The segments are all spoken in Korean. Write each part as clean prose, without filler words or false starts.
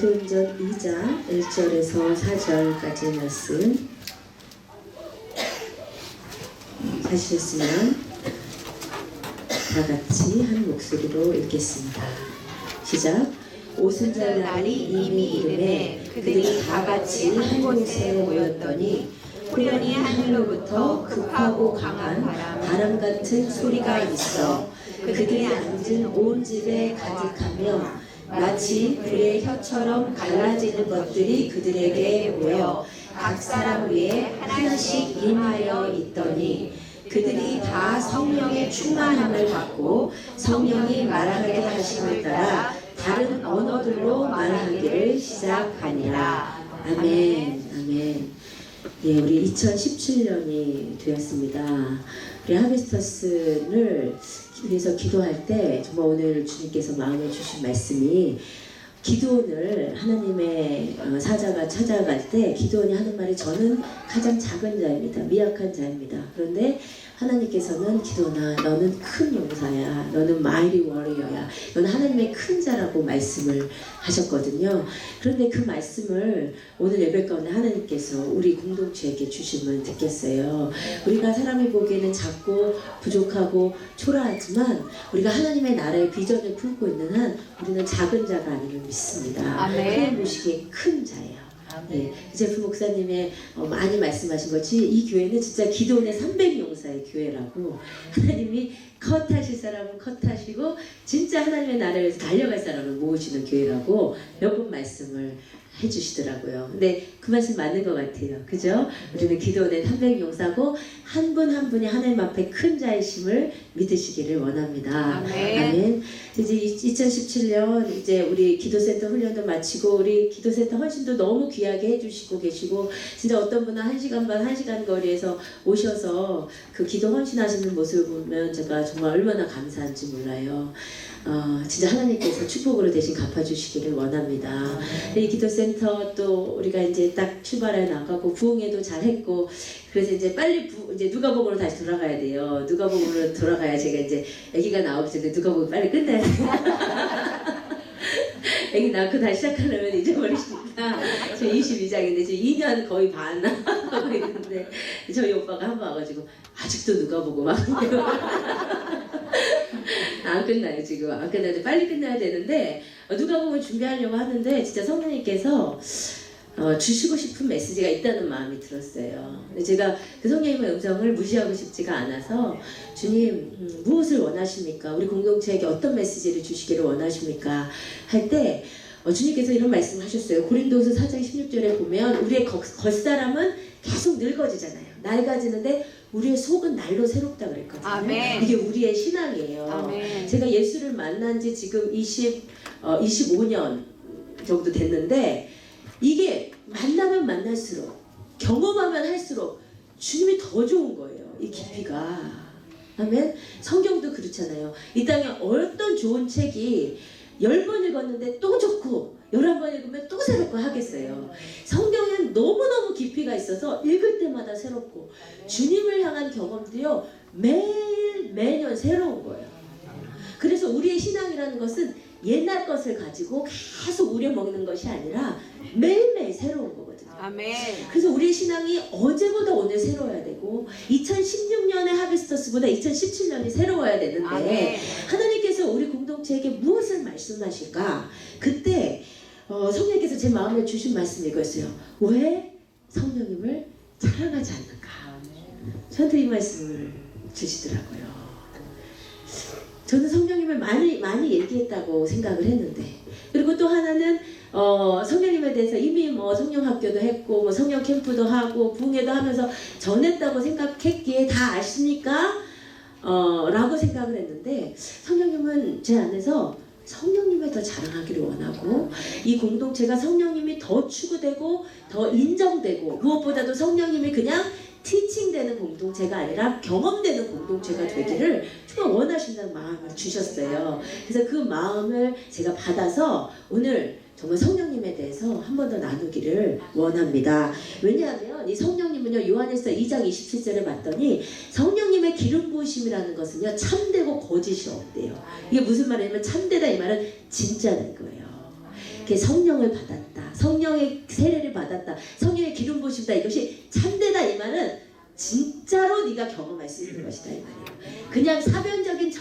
사도행전 2장 1절에서 4절까지 말씀 하셨으면 다 같이 한 목소리로 읽겠습니다. 시작. 오순절날이 이미 이르매 그들이 다 같이 한 곳에 모였더니 호련히 하늘로부터 급하고 강한 바람 같은 소리가 있어 그들이 앉은 온 집에 가득하며 마치 불의 혀처럼 갈라지는 것들이 그들에게 모여 각 사람 위에 하나씩 임하여 있더니 그들이 다 성령의 충만함을 받고 성령이 말하게 하심을 따라 다른 언어들로 말하기를 시작하니라. 아멘. 아멘. 예, 우리 2017년이 되었습니다. 우리 하베스터스를 위해서 기도할 때 정말 오늘 주님께서 마음에 주신 말씀이 기드온을 하나님의 사자가 찾아갈 때 기드온이 하는 말이 저는 가장 작은 자입니다. 미약한 자입니다. 그런데 하나님께서는 기드온아 너는 큰 용사야. 너는 마이리 워리어야. 너는 하나님의 큰 자라고 말씀을 하셨거든요. 그런데 그 말씀을 오늘 예배 가운데 하나님께서 우리 공동체에게 주시면 듣겠어요. 우리가 사람이 보기에는 작고 부족하고 초라하지만 우리가 하나님의 나라의 비전을 품고 있는 한 우리는 작은 자가 아니면 믿습니다. 하나님 보시기에 큰 자예요. 네, 이제 부 목사님의 많이 말씀하신 것이 이 교회는 진짜 기도원의 300용사의 교회라고 하나님이 컷하실 사람은 컷하시고 진짜 하나님의 나라를 위해서 달려갈 사람을 모으시는 교회라고 몇 번 말씀을 해주시더라고요. 근데 그 말씀 맞는 것 같아요. 그죠? 우리는 기도원의 300용사고 한 분 한 분이 하나님 앞에 큰 자이심을 믿으시기를 원합니다. 아멘. 이제 2017년 이제 우리 기도센터 훈련도 마치고 우리 기도센터 헌신도 너무 귀하게 해주시고 계시고 진짜 어떤 분은 1시간 반, 1시간 거리에서 오셔서 그 기도 헌신하시는 모습을 보면 제가 정말 얼마나 감사한지 몰라요. 진짜 하나님께서 축복으로 대신 갚아주시기를 원합니다. 이 기도센터 또 우리가 이제 딱 출발해 나가고 부흥회도 잘했고 그래서 이제 빨리 이제 누가복음으로 다시 돌아가야 돼요. 누가복음으로 돌아가야 제가 이제 아기가 나오기 전에 누가복음 빨리 끝내야 돼요. 아기 낳고 다시 시작하려면 잊어버리시니까 저 22장인데 지금 2년 거의 반 하고 있는데 저희 오빠가 한 번 와가지고 아직도 누가복음 하고 안 끝나요. 지금 안 끝나는데 빨리 끝나야 되는데 누가복음 준비하려고 하는데 진짜 성령님께서 주시고 싶은 메시지가 있다는 마음이 들었어요. 근데 제가 그 성령님의 음성을 무시하고 싶지가 않아서 주님 무엇을 원하십니까? 우리 공동체에게 어떤 메시지를 주시기를 원하십니까? 할 때 주님께서 이런 말씀을 하셨어요. 고린도후서 4장 16절에 보면 우리의 겉사람은 계속 늙어지잖아요. 낡아지는데 우리의 속은 날로 새롭다 그랬거든요. 아멘. 이게 우리의 신앙이에요. 아멘. 제가 예수를 만난 지 지금 25년 정도 됐는데 이게 만나면 만날수록 경험하면 할수록 주님이 더 좋은 거예요. 이 깊이가. 아멘. 성경도 그렇잖아요. 이 땅에 어떤 좋은 책이 10번 읽었는데 또 좋고 11번 읽으면 또 새롭고 하겠어요. 성경엔 너무너무 깊이가 있어서 읽을 때마다 새롭고 주님을 향한 경험도요 매년 새로운 거예요. 그래서 우리의 신앙이라는 것은 옛날 것을 가지고 계속 우려먹는 것이 아니라 매일매일 새로운 거거든요. 아멘. 그래서 우리의 신앙이 어제보다 오늘 새로워야 되고 2016년의 하베스터스보다 2017년이 새로워야 되는데 아멘. 하나님께서 우리 공동체에게 무엇을 말씀하실까? 그때 성령께서 제 마음에 주신 말씀이 이거였어요. 왜 성령님을 사랑하지 않는가? 저한테 이 말씀을 주시더라고요. 저는 성령님을 많이 얘기했다고 생각을 했는데 그리고 또 하나는 성령님에 대해서 이미 뭐 성령학교도 했고 뭐 성령 캠프도 하고 부흥회도 하면서 전했다고 생각했기에 다 아시니까 라고 생각을 했는데 성령님은 제 안에서 성령님을 더 자랑하기를 원하고 이 공동체가 성령님이 더 추구되고 더 인정되고 무엇보다도 성령님이 그냥 티칭되는 공동체가 아니라 경험되는 공동체가 되기를 정말 원하신다는 마음을 주셨어요. 그래서 그 마음을 제가 받아서 오늘 정말 성령님에 대해서 한 번 더 나누기를 원합니다. 왜냐하면 이 성령님은요 요한일서 2장 27절을 봤더니 성령님의 기름 부으심이라는 것은요 참되고 거짓이 없대요. 이게 무슨 말이냐면 참되다 이 말은 진짜다 이거예요. 이렇게 성령을 받았다, 성령의 세례를 받았다, 성령의 기름 부으심다, 이것이 참되다, 이 말은 진짜로 네가 경험할 수 있는 것이다, 이 말이에요. 그냥 사변적인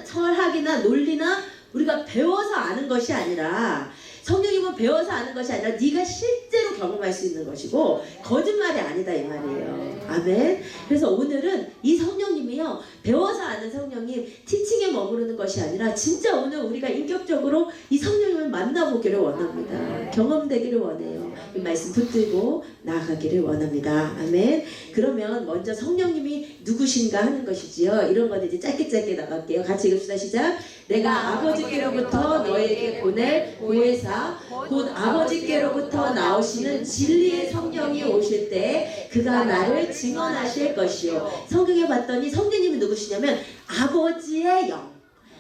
철학이나 논리나 우리가 배워서 아는 것이 아니라, 성령님은 배워서 아는 것이 아니라 네가 실제로 경험할 수 있는 것이고 거짓말이 아니다, 이 말이에요. 아멘. 그래서 오늘은 이 성령님이요, 배워서 아는 성령님, 티칭에 머무르는 것이 아니라 진짜 오늘 우리가 인격적으로 이 성령님을 만나보기를 원합니다. 경험되기를 원해요. 이 말씀 붙들고 나아가기를 원합니다. 아멘. 그러면 먼저 성령님이 누구신가 하는 것이지요. 이런 거는 이제 짧게 나갈게요. 같이 읽읍시다. 시작. 내가 아버지께로부터 너에게 보낼 보혜사 곧 아버지께로부터 나오시는 진리의 성령이 오실 때 그가 나를 증언하실 것이요. 성경에 봤더니 성령님이 누구시냐면 아버지의 영,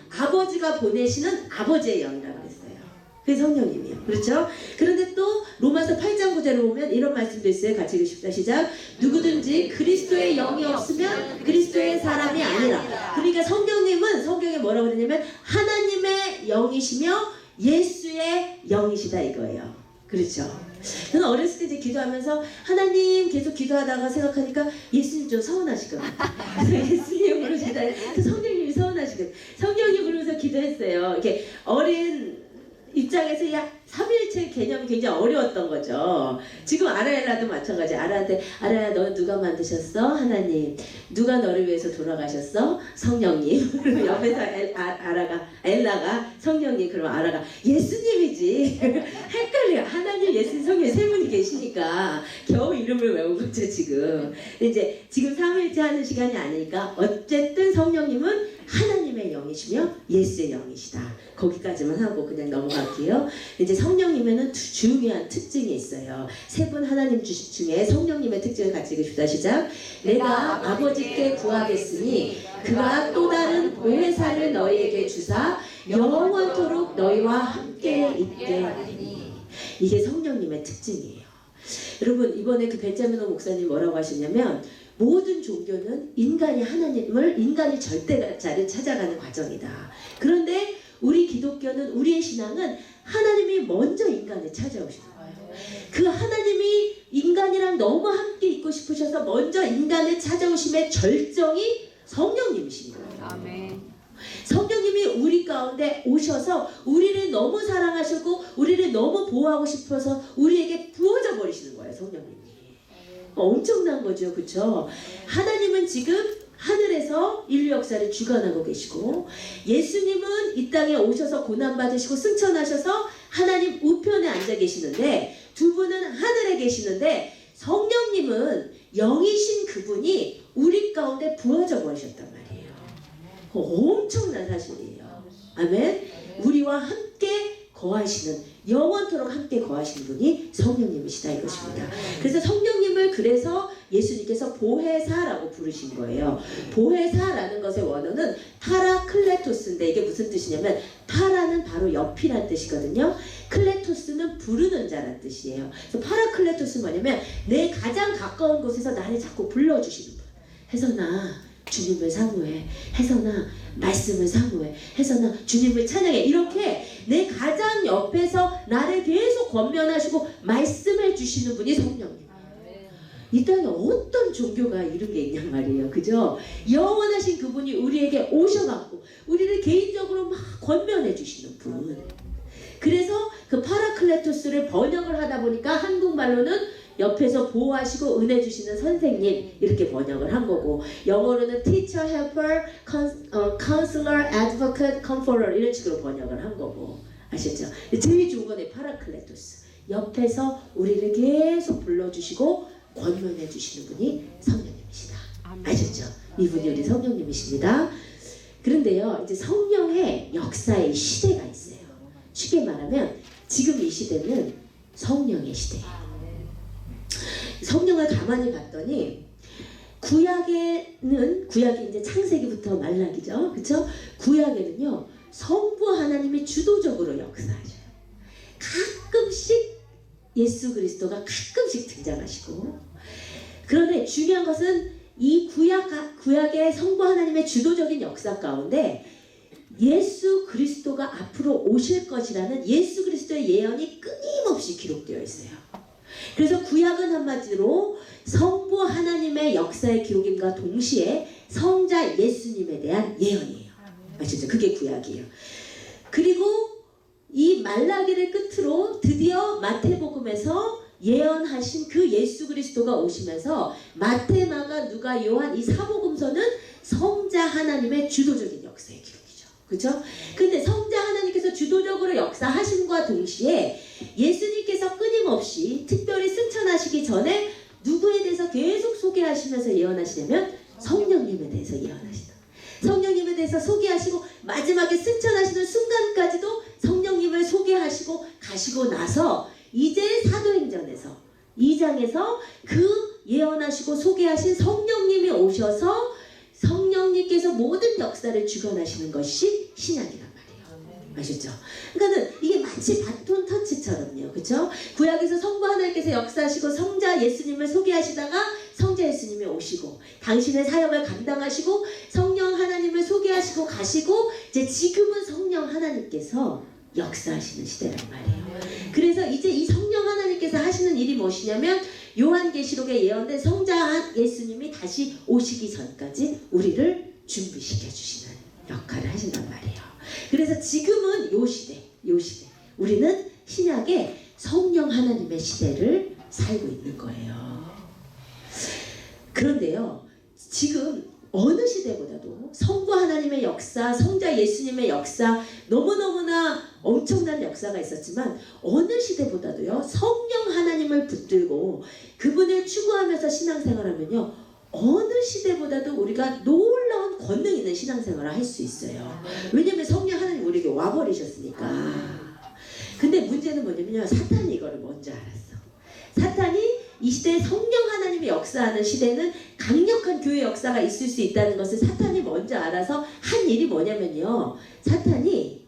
아버지가 보내시는 아버지의 영이라고 했어요. 그게 성령님이에요. 그렇죠? 그런데 또 로마서 8장 9절을 보면 이런 말씀도 있어요. 같이 읽읍시다. 시작. 누구든지 그리스도의 영이 없으면 그리스도의 사람이 아니라. 그러니까 성령님은 성경에 뭐라고 그러냐면 하나님의 영이시며 예수의 영이시다, 이거예요. 그렇죠? 저는 어렸을 때 이제 기도하면서 하나님 계속 기도하다가 생각하니까 예수님 좀 서운하실 것 같아요. 그래서 예수님 부르시다, 성령님이 서운하실 것 같아요. 성령님 부르면서 기도했어요. 이렇게 어린 입장에서 야, 삼위일체 개념이 굉장히 어려웠던 거죠. 지금 아라엘라도 마찬가지. 아라한테 아라야, 너 누가 만드셨어? 하나님. 누가 너를 위해서 돌아가셨어? 성령님. 그리고 옆에서 엘라가 성령님, 그럼 아라가 예수님이지. 헷갈려. 하나님, 예수님, 성령 세 분이 계시니까 겨우 이름을 외운 거죠 지금. 근데 이제 지금 삼위일체 하는 시간이 아니니까 어쨌든 성령님은 하나님의 영이시며 예수의 영이시다. 거기까지만 하고 그냥 넘어갈게요. 이제 성령님에는 중요한 특징이 있어요. 세 분 하나님 중에 성령님의 특징을 같이 읽읍시다. 시작. 내가 아버지께 구하겠으니 그가 또 다른 보혜사를 너희에게 주사 영원토록 너희와 함께 있게 하리니. 이게 성령님의 특징이에요. 여러분, 이번에 그 벤자민 목사님 뭐라고 하셨냐면, 모든 종교는 인간이 하나님을, 인간이 절대자를 찾아가는 과정이다. 그런데 우리 기독교는, 우리의 신앙은 하나님이 먼저 인간을 찾아오시는 거예요. 그 하나님이 인간이랑 너무 함께 있고 싶으셔서 먼저 인간을 찾아오심의 절정이 성령님이신 거예요. 아멘. 성령님이 우리 가운데 오셔서 우리를 너무 사랑하시고 우리를 너무 보호하고 싶어서 우리에게 부어져 버리시는 거예요, 성령님이. 엄청난 거죠, 그렇죠? 하나님은 지금 하늘에서 인류 역사를 주관하고 계시고, 예수님은 이 땅에 오셔서 고난받으시고 승천하셔서 하나님 우편에 앉아 계시는데, 두 분은 하늘에 계시는데, 성령님은 영이신 그분이 우리 가운데 부어져 버리셨단 말이에요. 엄청난 사실이에요. 아멘. 우리와 함께 거하시는, 영원토록 함께 거하시는 분이 성령님이시다, 이것입니다. 그래서 성령님을 그래서 예수님께서 보혜사라고 부르신 거예요. 보혜사라는 것의 원어는 파라클레토스인데, 이게 무슨 뜻이냐면, 파라는 바로 옆이란 뜻이거든요. 클레토스는 부르는 자란 뜻이에요. 그래서 파라클레토스는 뭐냐면 내 가장 가까운 곳에서 나를 자꾸 불러주시는 분. 혜선아, 주님을 사모해. 혜선아, 말씀을 사모해. 혜선아, 주님을 찬양해. 이렇게 내 가장 옆에서 나를 계속 권면하시고 말씀해 주시는 분이 성령님. 이 땅에 어떤 종교가 이런 게 있냔 말이에요. 그죠? 영원하신 그분이 우리에게 오셔갖고 우리를 개인적으로 막 권면해 주시는 분. 그래서 그 파라클레토스를 번역을 하다 보니까 한국말로는 옆에서 보호하시고 은혜 주시는 선생님, 이렇게 번역을 한 거고, 영어로는 teacher, helper, counselor, advocate, comforter, 이런 식으로 번역을 한 거고. 아시죠? 제일 좋은 건 파라클레토스. 옆에서 우리를 계속 불러주시고 권면해 주시는 분이 성령님이시다. 아셨죠? 이분이 우리 성령님이십니다. 그런데요, 이제 성령의 역사의 시대가 있어요. 쉽게 말하면 지금 이 시대는 성령의 시대예요. 성령을 가만히 봤더니 구약이 이제 창세기부터 말라기죠, 그렇죠? 구약에는요 성부 하나님이 주도적으로 역사하셔요. 가끔씩 예수 그리스도가 가끔씩 등장하시고, 그런데 중요한 것은 이 구약의 성부 하나님의 주도적인 역사 가운데 예수 그리스도가 앞으로 오실 것이라는 예수 그리스도의 예언이 끊임없이 기록되어 있어요. 그래서 구약은 한마디로 성부 하나님의 역사의 기록임과 동시에 성자 예수님에 대한 예언이에요. 아시죠? 그게 구약이에요. 그리고 이 말라기를 끝으로 드디어 마태복음에서 예언하신 그 예수 그리스도가 오시면서 마태, 마가, 누가, 요한 이 사복음서는 성자 하나님의 주도적인 역사의 기록이죠. 그렇죠? 근데 성자 하나님께서 주도적으로 역사하심과 동시에 예수님께서 끊임없이 특별히 승천하시기 전에 누구에 대해서 계속 소개하시면서 예언하시냐면 성령님에 대해서 예언하시다. 성령님에 대해서 소개하시고 마지막에 승천하시는 순간까지도 성령님을 소개하시고 가시고 나서 이제 사도행전에서 2장에서 그 예언하시고 소개하신 성령님이 오셔서 성령님께서 모든 역사를 주관하시는 것이 신약이란 말이에요. 아시죠? 그러니까는 이게 마치 바톤 터치처럼요. 그렇죠? 구약에서 성부 하나님께서 역사하시고 성자 예수님을 소개하시다가 성자 예수님이 오시고 당신의 사역을 감당하시고 성령 하나님을 소개하시고 가시고 이제 지금은 성령 하나님께서 역사하시는 시대란 말이에요. 그래서 이제 이 성령 하나님께서 하시는 일이 무엇이냐면 요한계시록에 예언된 성자 예수님이 다시 오시기 전까지 우리를 준비시켜 주시는 역할을 하신단 말이에요. 그래서 지금은 요 시대 우리는 신약의 성령 하나님의 시대를 살고 있는 거예요. 그런데요, 지금 어느 시대보다도 성부 하나님의 역사, 성자 예수님의 역사, 너무너무나 엄청난 역사가 있었지만 어느 시대보다도요, 성령 하나님을 붙들고 그분을 추구하면서 신앙생활하면요, 어느 시대보다도 우리가 놀라운 권능 있는 신앙생활을 할 수 있어요. 왜냐면 성령 하나님 우리에게 와버리셨으니까. 근데 문제는 뭐냐면요, 사탄이 이거를 먼저 알았어. 사탄이 이 시대에 성령 하나님이 역사하는 시대는 강력한 교회 역사가 있을 수 있다는 것을 사탄이 먼저 알아서 한 일이 뭐냐면요, 사탄이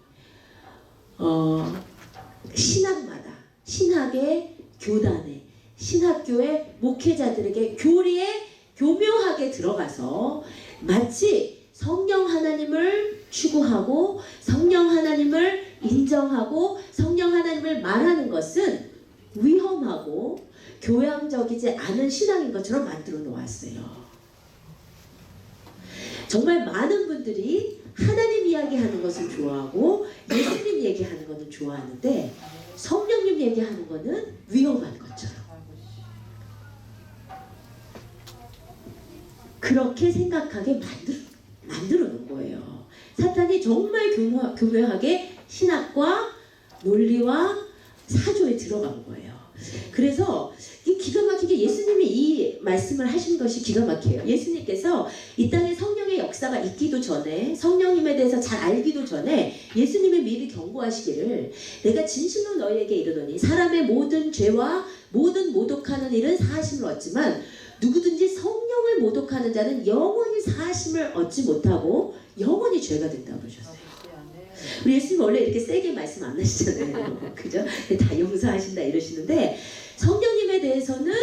신학마다, 신학의 교단에, 신학교의 목회자들에게 교리에 교묘하게 들어가서 마치 성령 하나님을 추구하고 성령 하나님을 인정하고 성령 하나님을 말하는 것은 위험하고 교양적이지 않은 신앙인 것처럼 만들어 놓았어요. 정말 많은 분들이 하나님 이야기하는 것을 좋아하고 예수님 얘기하는 것은 좋아하는데 성령님 얘기하는 것은 위험한 것처럼 그렇게 생각하게 만들어 놓은 거예요. 사탄이 정말 교묘하게 신학과 논리와 사조에 들어간 거예요. 그래서 기가 막히게 예수님이 이 말씀을 하신 것이 기가 막혀요. 예수님께서 이 땅에 성령의 역사가 있기도 전에, 성령님에 대해서 잘 알기도 전에 예수님이 미리 경고하시기를, 내가 진실로 너희에게 이르노니 사람의 모든 죄와 모든 모독하는 일은 사하심을 얻지만 누구든지 성령을 모독하는 자는 영원히 사하심을 얻지 못하고 영원히 죄가 된다고 그러셨어요. 우리 예수님 원래 이렇게 세게 말씀 안 하시잖아요. 그죠? 다 용서하신다 이러시는데, 성령님에 대해서는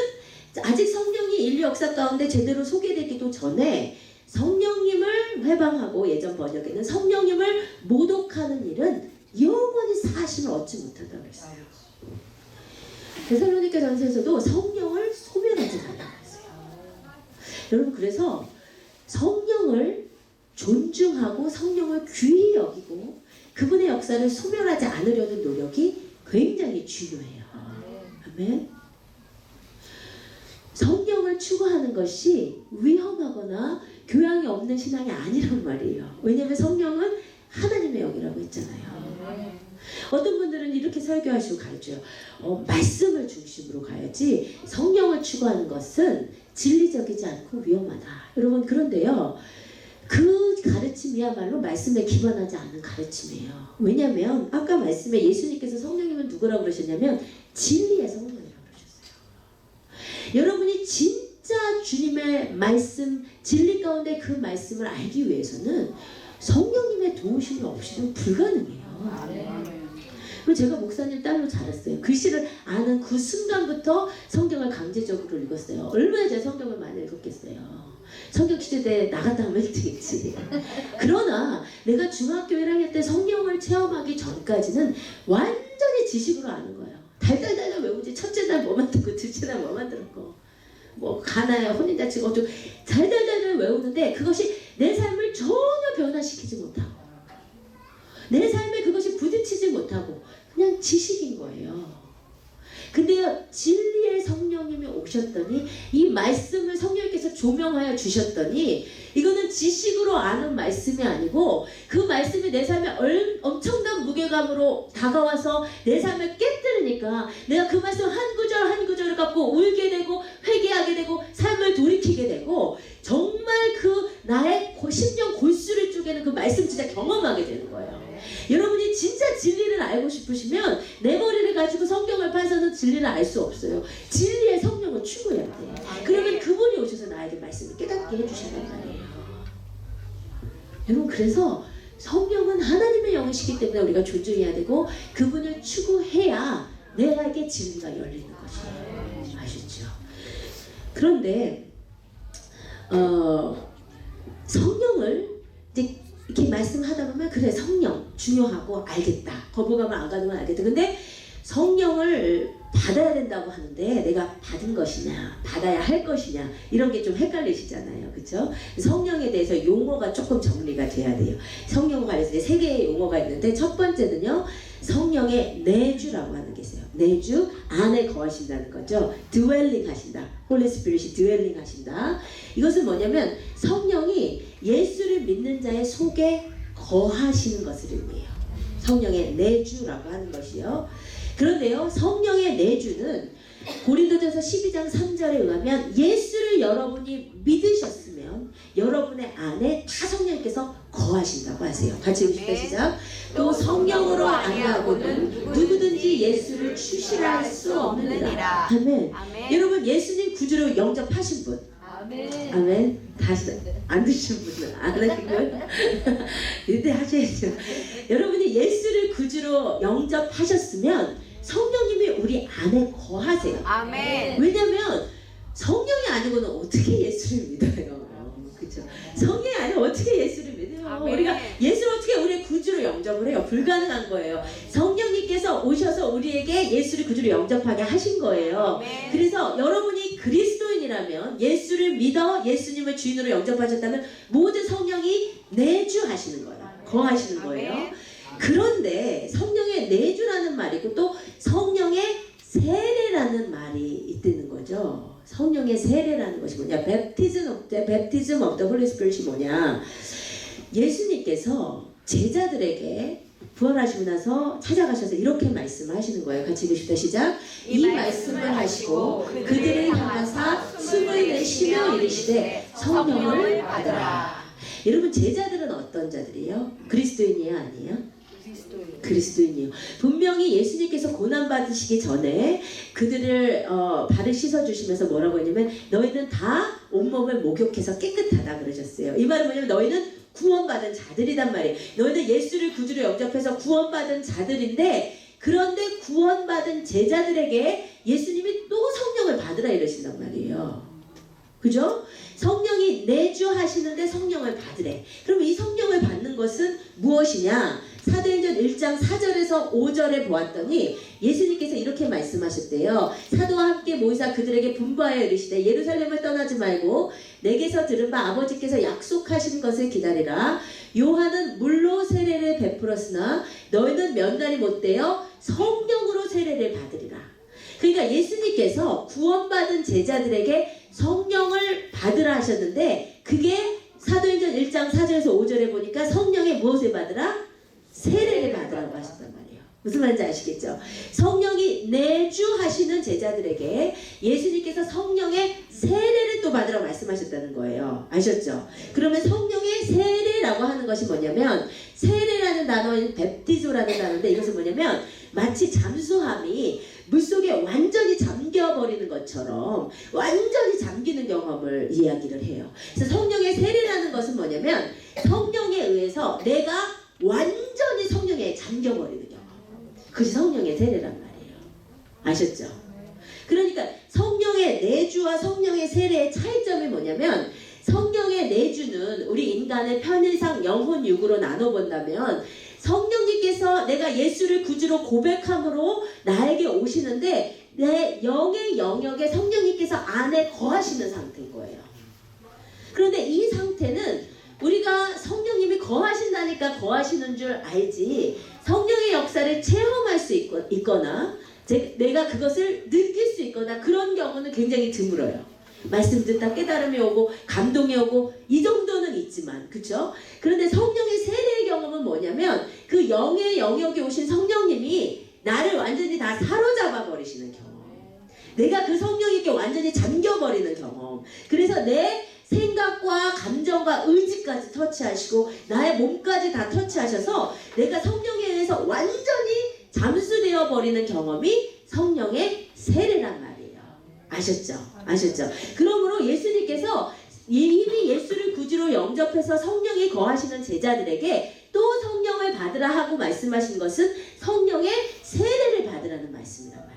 아직 성령이 인류 역사 가운데 제대로 소개되기도 전에 성령님을 회방하고, 예전 번역에는 성령님을 모독하는 일은 영원히 사하심을 얻지 못한다고 그랬어요. 데살로니가 전서에서도 성령을 소멸하지 말라고 했어요. 여러분, 그래서 성령을 존중하고 성령을 귀히 여기고 그분의 역사를 소멸하지 않으려는 노력이 굉장히 중요해요. 아멘. 성령을 추구하는 것이 위험하거나 교양이 없는 신앙이 아니란 말이에요. 왜냐하면 성령은 하나님의 영이라고 했잖아요. 어떤 분들은 이렇게 설교하시고 가르쳐요. 말씀을 중심으로 가야지 성령을 추구하는 것은 진리적이지 않고 위험하다. 여러분, 그런데요, 그 가르침이야말로 말씀에 기반하지 않은 가르침이에요. 왜냐하면 아까 말씀에 예수님께서 성령님은 누구라고 그러셨냐면 진리의 성령이라고 그러셨어요. 여러분이 진짜 주님의 말씀, 진리 가운데 그 말씀을 알기 위해서는 성령님의 도우심이 없이는 불가능해요. 그럼 제가 목사님 딸로 자랐어요. 글씨를 아는 그 순간부터 성경을 강제적으로 읽었어요. 얼마나 제가 성경을 많이 읽었겠어요. 성경 퀴즈대에 나갔다 하면 1등이지. 그러나 내가 중학교 1학년 때 성경을 체험하기 전까지는 완전히 지식으로 아는 거예요. 달달달 외우지. 첫째 날 뭐 만들고 둘째 날 뭐 만들었고 뭐 가나야 혼인잔치고 좀 달달달 외우는데 그것이 내 삶을 전혀 변화시키지 못하고 내 삶에 그것이 부딪히지 못하고 그냥 지식인 거예요. 근데요, 진리의 성령님이 오셨더니 이 말씀을 성령님께서 조명하여 주셨더니 이거는 지식으로 아는 말씀이 아니고 그 말씀이 내 삶에 엄청난 무게감으로 다가와서 내 삶을 깨뜨리니까 내가 그 말씀 한 구절 한 구절을 갖고 울게 되고 회개하게 되고 삶을 돌이키게 되고 정말 그 나의 심령 골수를 쪼개는 그 말씀 진짜 경험하게 되는 거예요. 여러분이 진짜 진리를 알고 싶으시면 내 머리를 가지고 성경을 파서는 진리를 알 수 없어요. 진리의 성령을 추구해야 돼. 그러면 그분이 오셔서 나에게 말씀을 깨닫게 해주신단 말이에요. 여러분, 그래서 성령은 하나님의 영이시기 때문에 우리가 존중해야 되고 그분을 추구해야 내게 진리가 열리는 것이에요. 아시죠? 그런데 성령을 이제 이렇게 말씀하다 보면 그래, 성령 중요하고 알겠다. 거부감을 안 가지면 알겠다. 근데 성령을 받아야 된다고 하는데 내가 받은 것이냐 받아야 할 것이냐 이런 게 좀 헷갈리시잖아요. 그렇죠? 성령에 대해서 용어가 조금 정리가 돼야 돼요. 성령과 관련해서 세 개의 용어가 있는데 첫 번째는요, 성령의 내주라고 하는 게 있어요. 내주, 안에 거하신다는 거죠. dwelling 하신다. 홀리 스피릿이 dwelling 하신다. 이것은 뭐냐면 성령이 예수를 믿는 자의 속에 거하시는 것을 의미해요. 성령의 내주라고 하는 것이요. 그런데요, 성령의 내주는 고린도전서 12장 3절에 의하면 예수를 여러분이 믿으셨으면 여러분의 안에 다 성령께서 거하신다고 하세요. 같이 읽읍시다. 시작. 또 성령으로 아니하고는 누구든지 예수를 추실할 수 없느니라. 아멘. 여러분, 예수님 구주로 영접하신 분. 아멘. 아멘. 다시 안 드신 분은 안 하신 거예요? 이때 하셔야죠. 여러분이 예수를 구주로 영접하셨으면 성령님이 우리 안에 거하세요. 아멘. 왜냐면 성령이 아니고는 어떻게 예수를 믿어요? 그렇죠? 성령이 아니면 어떻게 예수를 믿어요? 아멘. 우리가 예수를 어떻게 우리의 구주로 영접을 해요? 불가능한 거예요. 성령님께서 오셔서 우리에게 예수를 구주로 영접하게 하신 거예요. 아멘. 그래서 여러분이 그리스도인이라면 예수를 믿어 예수님을 주인으로 영접하셨다면 모든 성령이 내주하시는 거예요. 거하시는 거예요. 아멘. 그런데 성령의 내주라는 말이 있고 또 성령의 세례라는 말이 있다는 거죠. 성령의 세례라는 것이 뭐냐? Baptism of the Holy Spirit이 뭐냐? 예수님께서 제자들에게 부활하시고 나서 찾아가셔서 이렇게 말씀을 하시는 거예요. 같이 읽으십시다. 시작. 이 말씀을 하시고 그들을 향하사 숨을 내쉬며 이르시되 성령을 받으라. 여러분, 제자들은 어떤 자들이에요? 그리스도인이에요? 아니에요? 그리스도인이요. 분명히 예수님께서 고난받으시기 전에 그들을 발을 씻어주시면서 뭐라고 했냐면 너희는 다 온몸을 목욕해서 깨끗하다 그러셨어요. 이 말은 뭐냐면 너희는 구원받은 자들이란 말이에요. 너희는 예수를 구주로 영접해서 구원받은 자들인데 그런데 구원받은 제자들에게 예수님이 또 성령을 받으라 이러신단 말이에요. 그죠? 성령이 내주하시는데 성령을 받으래. 그럼 이 성령을 받는 것은 무엇이냐? 사도행전 1장 4절에서 5절에 보았더니 예수님께서 이렇게 말씀하셨대요. 사도와 함께 모이사 그들에게 분부하여 이르시되 예루살렘을 떠나지 말고 내게서 들은 바 아버지께서 약속하신 것을 기다리라. 요한은 물로 세례를 베풀었으나 너희는 면단이 못되어 성령으로 세례를 받으리라. 그러니까 예수님께서 구원받은 제자들에게 성령을 받으라 하셨는데 그게 사도행전 1장 4절에서 5절에 보니까 성령의 무엇을 받으라? 세례를 받으라고 하셨단 말이에요. 무슨 말인지 아시겠죠? 성령이 내주하시는 제자들에게 예수님께서 성령의 세례를 또 받으라고 말씀하셨다는 거예요. 아셨죠? 그러면 성령의 세례라고 하는 것이 뭐냐면 세례라는 단어인 뵙티조라는 단어인데 이것은 뭐냐면 마치 잠수함이 물속에 완전히 잠겨버리는 것처럼 완전히 잠기는 경험을 이야기를 해요. 그래서 성령의 세례라는 것은 뭐냐면 성령에 의해서 내가 완전히 성령에 잠겨버리는 경험. 그것이 성령의 세례란 말이에요. 아셨죠? 그러니까 성령의 내주와 성령의 세례의 차이점이 뭐냐면, 성령의 내주는 우리 인간의 편의상 영혼 육으로 나눠본다면, 성령님께서 내가 예수를 구주로 고백함으로 나에게 오시는데 내 영의 영역에 성령님께서 안에 거하시는 상태인 거예요. 그런데 이 상태는 우리가 성령님이 거하신다니까 거하시는 줄 알지, 성령의 역사를 체험할 수 있거나 내가 그것을 느낄 수 있거나 그런 경우는 굉장히 드물어요. 말씀 듣다 깨달음이 오고 감동이 오고 이 정도는 있지만, 그쵸? 그런데 성령의 세례의 경험은 뭐냐면, 그 영의 영역에 오신 성령님이 나를 완전히 다 사로잡아 버리시는 경험, 내가 그 성령님께 완전히 잠겨버리는 경험. 그래서 내 생각과 감정과 의지까지 터치하시고 나의 몸까지 다 터치하셔서 내가 성령에 의해서 완전히 잠수되어 버리는 경험이 성령의 세례란 말이에요. 아셨죠? 아셨죠? 그러므로 예수님께서 이미 예수를 구주로 영접해서 성령이 거하시는 제자들에게 또 성령을 받으라 하고 말씀하신 것은 성령의 세례를 받으라는 말씀이란 말이에요.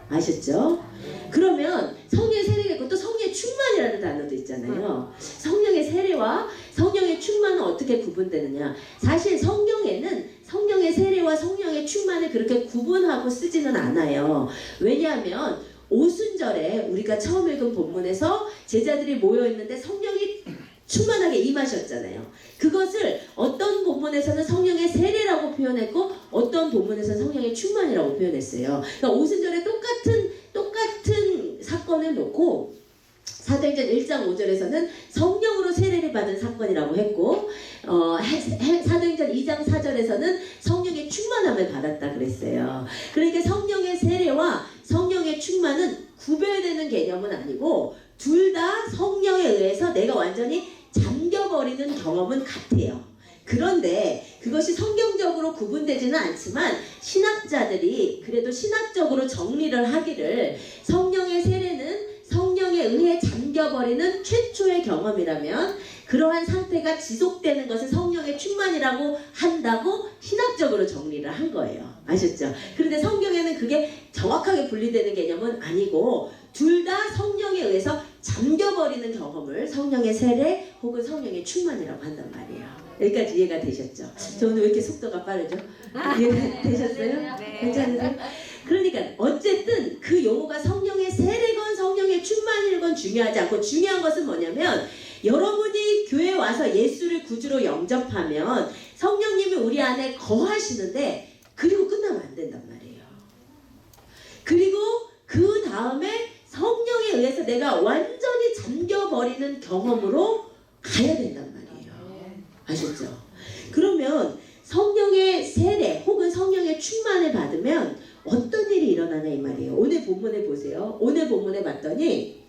아셨죠? 그러면 성령의 세례가 있고 또 성령의 충만이라는 단어도 있잖아요. 성령의 세례와 성령의 충만은 어떻게 구분되느냐? 사실 성경에는 성령의 세례와 성령의 충만을 그렇게 구분하고 쓰지는 않아요. 왜냐하면 오순절에 우리가 처음 읽은 본문에서 제자들이 모여있는데 성령이 충만하게 임하셨잖아요. 그것을 어떤 본문에서는 성령의 세례라고 표현했고 어떤 본문에서는 성령의 충만이라고 표현했어요. 그러니까 오순절에 똑같은 사건을 놓고 사도행전 1장 5절에서는 성령으로 세례를 받은 사건이라고 했고, 사도행전 2장 4절에서는 성령의 충만함을 받았다 그랬어요. 그러니까 성령의 세례와 성령의 충만은 구별되는 개념은 아니고 둘 다 성령에 의해서 내가 완전히 잠겨버리는 경험은 같아요. 그런데 그것이 성경적으로 구분되지는 않지만 신학자들이 그래도 신학적으로 정리를 하기를, 성령의 세례는 성령에 의해 잠겨버리는 최초의 경험이라면 그러한 상태가 지속되는 것을 성령의 충만이라고 한다고 신학적으로 정리를 한 거예요. 아셨죠? 그런데 성경에는 그게 정확하게 분리되는 개념은 아니고 둘 다 성령에 의해서 잠겨버리는 경험을 성령의 세례 혹은 성령의 충만이라고 한단 말이에요. 여기까지 이해가 되셨죠? 저 오늘 왜 이렇게 속도가 빠르죠? 이해가 되셨어요? 괜찮으세요? 그러니까 어쨌든 그 용어가 성령의 세례건 성령의 충만이건 중요하지 않고, 중요한 것은 뭐냐면 여러분이 교회에 와서 예수를 구주로 영접하면 성령님이 우리 안에 거하시는데 그리고 끝나면 안 된단 말이에요. 그리고 그 다음에 성령에 의해서 내가 완전히 잠겨버리는 경험으로 가야 된단 말이에요. 아셨죠? 그러면 성령의 세례 혹은 성령의 충만을 받으면 어떤 일이 일어나냐 이 말이에요. 오늘 본문에 보세요. 오늘 본문에 봤더니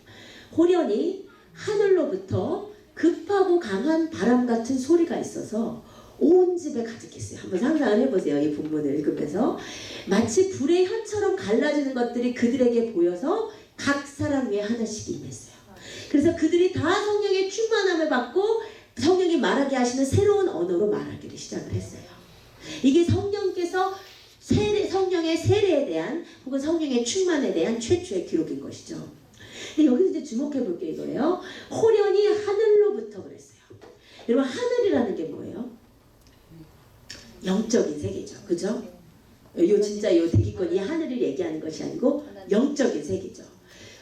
호련히 하늘로부터 급하고 강한 바람 같은 소리가 있어서 온 집에 가득했어요. 한번 상상을 해보세요. 이 본문을 읽으면서 마치 불의 혀처럼 갈라지는 것들이 그들에게 보여서 각 사람 위에 하나씩 임했어요. 그래서 그들이 다 성령의 충만함을 받고 성령이 말하게 하시는 새로운 언어로 말하기를 시작을 했어요. 이게 성령께서 성령의 세례에 대한 혹은 성령의 충만에 대한 최초의 기록인 것이죠. 근데 여기서 이제 주목해 볼 게 이거예요. 호련히 하늘로부터 그랬어요. 여러분, 하늘이라는 게 뭐예요? 영적인 세계죠. 그죠? 진짜 요 대기권 이 하늘을 얘기하는 것이 아니고 영적인 세계죠.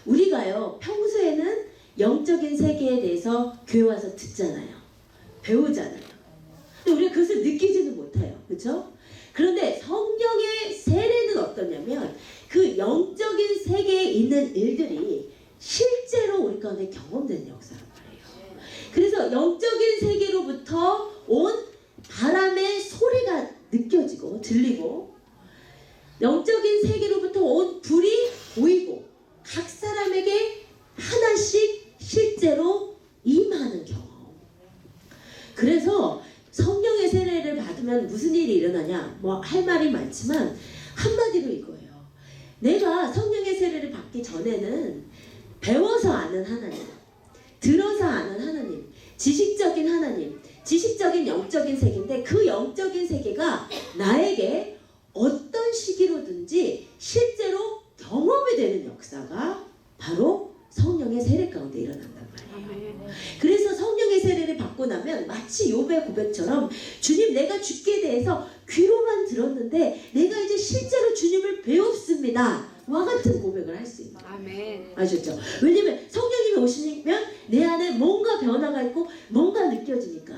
우리가요 평소에는 영적인 세계에 대해서 교회 와서 듣잖아요. 배우잖아요. 근데 우리가 그것을 느끼지는 못해요. 그죠? 그런데 성령의 세례는 어떠냐면 그 영적인 세계에 있는 일들이 실제로 우리 가운데 경험되는 역사란 말이에요. 그래서 영적인 세계로부터 온 바람의 소리가 느껴지고 들리고, 영적인 세계로부터 온 불이 보이고, 각 사람에게 하나씩 실제로 임하는 경험. 그래서 성령의 세례를 받으면 무슨 일이 일어나냐? 뭐 할 말이 많지만 한마디로 이거예요. 내가 성령의 세례를 받기 전에는 배워서 아는 하나님, 들어서 아는 하나님, 지식적인 하나님, 지식적인 영적인 세계인데 그 영적인 세계가 나에게 어떤 것처럼 주님 내가 주께 대해서 귀로만 들었는데 내가 이제 실제로 주님을 배웁습니다. 와 같은 고백을 할 수 있는 거예요. 아멘. 아셨죠? 왜냐면 성령님이 오시면 내 안에 뭔가 변화가 있고 뭔가 느껴지니까.